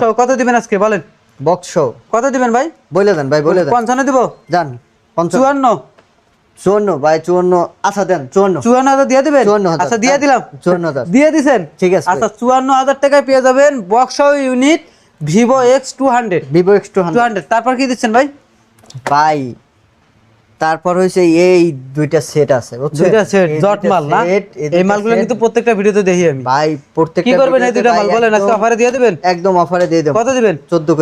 সহ কত দিবেন আজকে বলেন? বক্স সহ কত দিবেন ভাই? বলে দেন ভাই, বলে দেন। 55 দিব জান, 54 ভাই 54। আচ্ছা দেন 54000 দিয়ে দিবেন। আচ্ছা দিয়ে দিলাম, 54000 দিয়ে দিবেন, ঠিক আছে। আচ্ছা 54000 টাকায় পেয়ে যাবেন বক্স সহ ইউনিট Vivo X200। তারপর কি দিচ্ছেন ভাই? ভাই তারপর হইছে এই দুইটা সেট আছে, বুঝছেন? দুইটা সেট জট মাল না? এই মালগুলো কিন্তু প্রত্যেকটা ভিডিওতে দেখি আমি ভাই। প্রত্যেকটা কি করবেন এই দুইটা মাল বলেন? আজকে অফারে দিয়ে দিবেন? একদম অফারে দিয়ে দেব। কত দিবেন? 14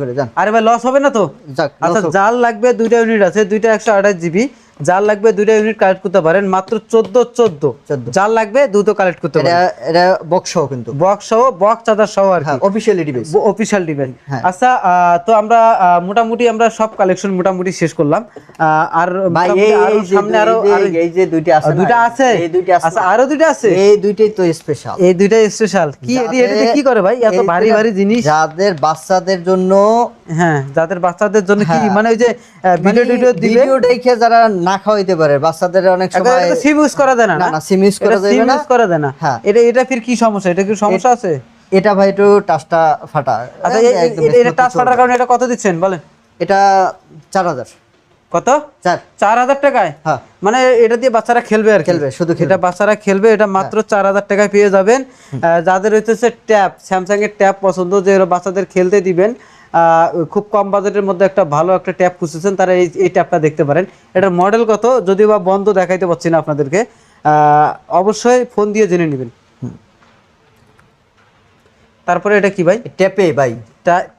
করে জান। আরে ভাই লস হবে না তো? আচ্ছা, যার লাগবে দুইটা ইউনিট আছে, দুইটা 128 জিবি, যার লাগবে 2টা ইউনিট কালেক্ট করতে পারেন, মাত্র 14 যার লাগবে দ্রুত কালেক্ট করতে পারেন। এটা বক্স সহ কিন্তু, বক্স সহ, বক্স চার্জার সহ আর কি, অফিশিয়ালি ডিভাইস, অফিশিয়াল ডিভাইস। আচ্ছা, তো আমরা মোটামুটি আমরা সব কালেকশন মোটামুটি শেষ করলাম। আর ভাই আরো সামনে আরো এই যে দুইটা আছে, দুইটা আছে, এই দুইটা আছে, আচ্ছা আরো দুইটা আছে, এই দুইটাই তো স্পেশাল, এই দুইটাই স্পেশাল। কি এটাতে কি করে ভাই এত ভারী ভারী জিনিস? যাদের বাচ্চাদের জন্য, হ্যাঁ যাদের বাচ্চাদের জন্য কি মানে ওই যে ভিডিও দিবে, ভিডিও দেখে যারা না খাওয়াইতে পারে বাচ্চাদের, অনেক সময় এটা সিম ইউজ করা দেয় না, না সিম ইউজ করা যাবে না, করা দেয় না। হ্যাঁ, এটা ফির কি সমস্যা? এটা কি সমস্যা আছে? এটা ভাই একটু টাচটা ফাটা। আচ্ছা, এটা টাচ ফাটার কারণে এটা কত দিচ্ছেন বলেন? এটা 4000। কত? 4000 টাকায়? হ্যাঁ, মানে এটা দিয়ে বাচ্চারা খেলবে আর খেলবে, শুধু এটা বাচ্চারা খেলবে, এটা মাত্র 4000 টাকায় পেয়ে যাবেন। যাদের হইতেছে ট্যাব, স্যামসাং এর ট্যাব পছন্দ, যে বাচ্চাদের খেলতে দিবেন, খুব কম বাজেটের মধ্যে একটা ভালো একটা ট্যাব খুঁজছেন, তারা এই ট্যাবটা দেখতে পারেন। এটার মডেল কত যদিও বা বন্ধ দেখাইতে পারছি না আপনাদেরকে, অবশ্যই ফোন দিয়ে জেনে নেবেন। তারপরে এটা কি ভাই? ট্যাপে ভাই,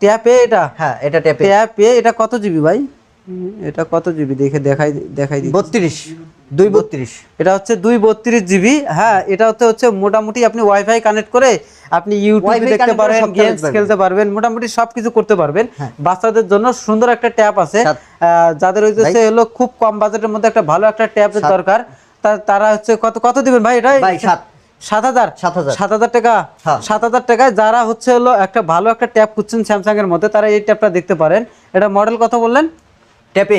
ট্যাপে এটা? হ্যাঁ এটা ট্যাপে। ট্যাপে এটা কত জিবি ভাই? এটা কত জিবি দেখাই দিই। 232। এটা হচ্ছে 232 জিবি। হ্যাঁ, এটা হচ্ছে মোটামুটি আপনি ওয়াইফাই কানেক্ট করে আপনি ইউটিউব দেখতে পারেন, গেমস খেলতে পারবেন, মোটামুটি সবকিছু করতে পারবেন। বাচ্চাদের জন্য সুন্দর একটা ট্যাব আছে। যাদের হইতেছে হলো খুব কম বাজেটের মধ্যে একটা ভালো একটা ট্যাবের দরকার, তারা হচ্ছে কত দিবেন ভাই? এটা 7,000 টাকা। 7,000 টাকায় যারা হচ্ছে হলো একটা ভালো একটা ট্যাব খুঁজছেন স্যামসাং এর মধ্যে, তারা এই ট্যাবটা দেখতে পারেন। এটা মডেল কত বললেন? ট্যাপ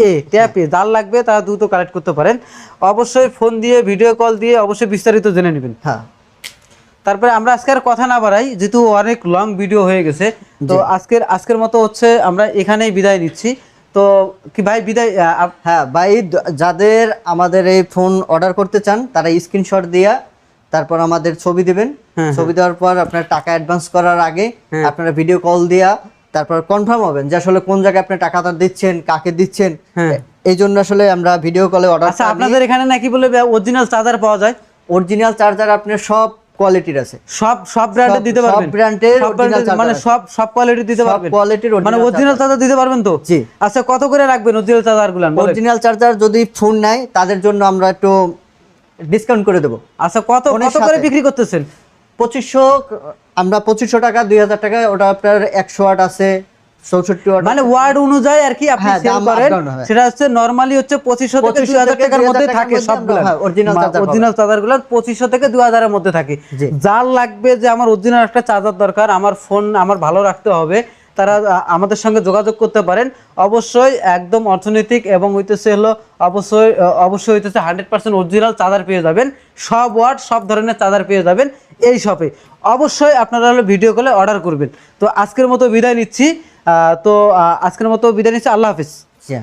এ। যার লাগবে তারা দ্রুত কালেক্ট করতে পারেন। অবশ্যই ফোন দিয়ে, ভিডিও কল দিয়ে অবশ্যই বিস্তারিত জেনে নেবেন। হ্যাঁ, তারপরে আমরা আজকে আর কথা না বাড়াই, যেহেতু অনেক লং ভিডিও হয়ে গেছে, তো আজকের মতো হচ্ছে আমরা এখানেই বিদায় নিচ্ছি। তো কি ভাই বিদায়? হ্যাঁ ভাই, যাদের আমাদের এই ফোন অর্ডার করতে চান তারা স্ক্রিনশট দিয়া তারপর আমাদের ছবি দিবেন। ছবি দেওয়ার পর আপনার টাকা অ্যাডভান্স করার আগে আপনারা ভিডিও কল দিয়া তারপর কনফার্ম হবেন যে আসলে কোন জায়গায় আপনি টাকাটা দিচ্ছেন, কাকে দিচ্ছেন। এই জন্য আসলে আমরা ভিডিও কলে অর্ডার। আচ্ছা, আপনাদের এখানে নাকি বলে অরিজিনাল চার্জার পাওয়া যায়? অরিজিনাল চার্জার আপনার সব কোয়ালিটির আছে, সব ব্র্যান্ডের দিতে পারবেন? সব ব্র্যান্ডের মানে সব কোয়ালিটির দিতে পারবেন? কোয়ালিটির মানে অরিজিনাল চার্জার দিতে পারবেন তো? জি। আচ্ছা, কত করে রাখবেন অরিজিনাল চার্জারগুলো? অরিজিনাল চার্জার যদি ফোন নেয় তাদের জন্য আমরা একটু ডিসকাউন্ট করে দেব। আচ্ছা, কত করে বিক্রি করতেছেন? 2500, আমরা 2500 টাকা, 2000 টাকা। ওটা আপনার 100 ওয়াট আছে, 64 ওয়াট, মানে ওয়াট অনুযায়ী আর কি আপনি সেল করেন। সেটা হচ্ছে নরমালি হচ্ছে 2500 থেকে 2000 টাকার মধ্যে থাকে সবগুলো। অরিজিনাল চার্জারগুলো 2500 থেকে 2000 এর মধ্যে থাকে। যার লাগবে যে আমার অরিজিনাল একটা চার্জার দরকার, আমার ফোন আমার ভালো রাখতে হবে, তারা আমাদের সঙ্গে যোগাযোগ করতে পারেন। অবশ্যই একদম অর্থনৈতিক এবং হইতেছে হলো অবশ্যই হইতেছে 100% অরিজিনাল চার্জার পেয়ে যাবেন। সব ওয়াট, সব ধরনের চার্জার পেয়ে যাবেন এই শপে। অবশ্যই আপনারা হলো ভিডিও কলে অর্ডার করবেন। তো আজকের মতো বিদায় নিচ্ছি। আল্লাহ হাফিজ।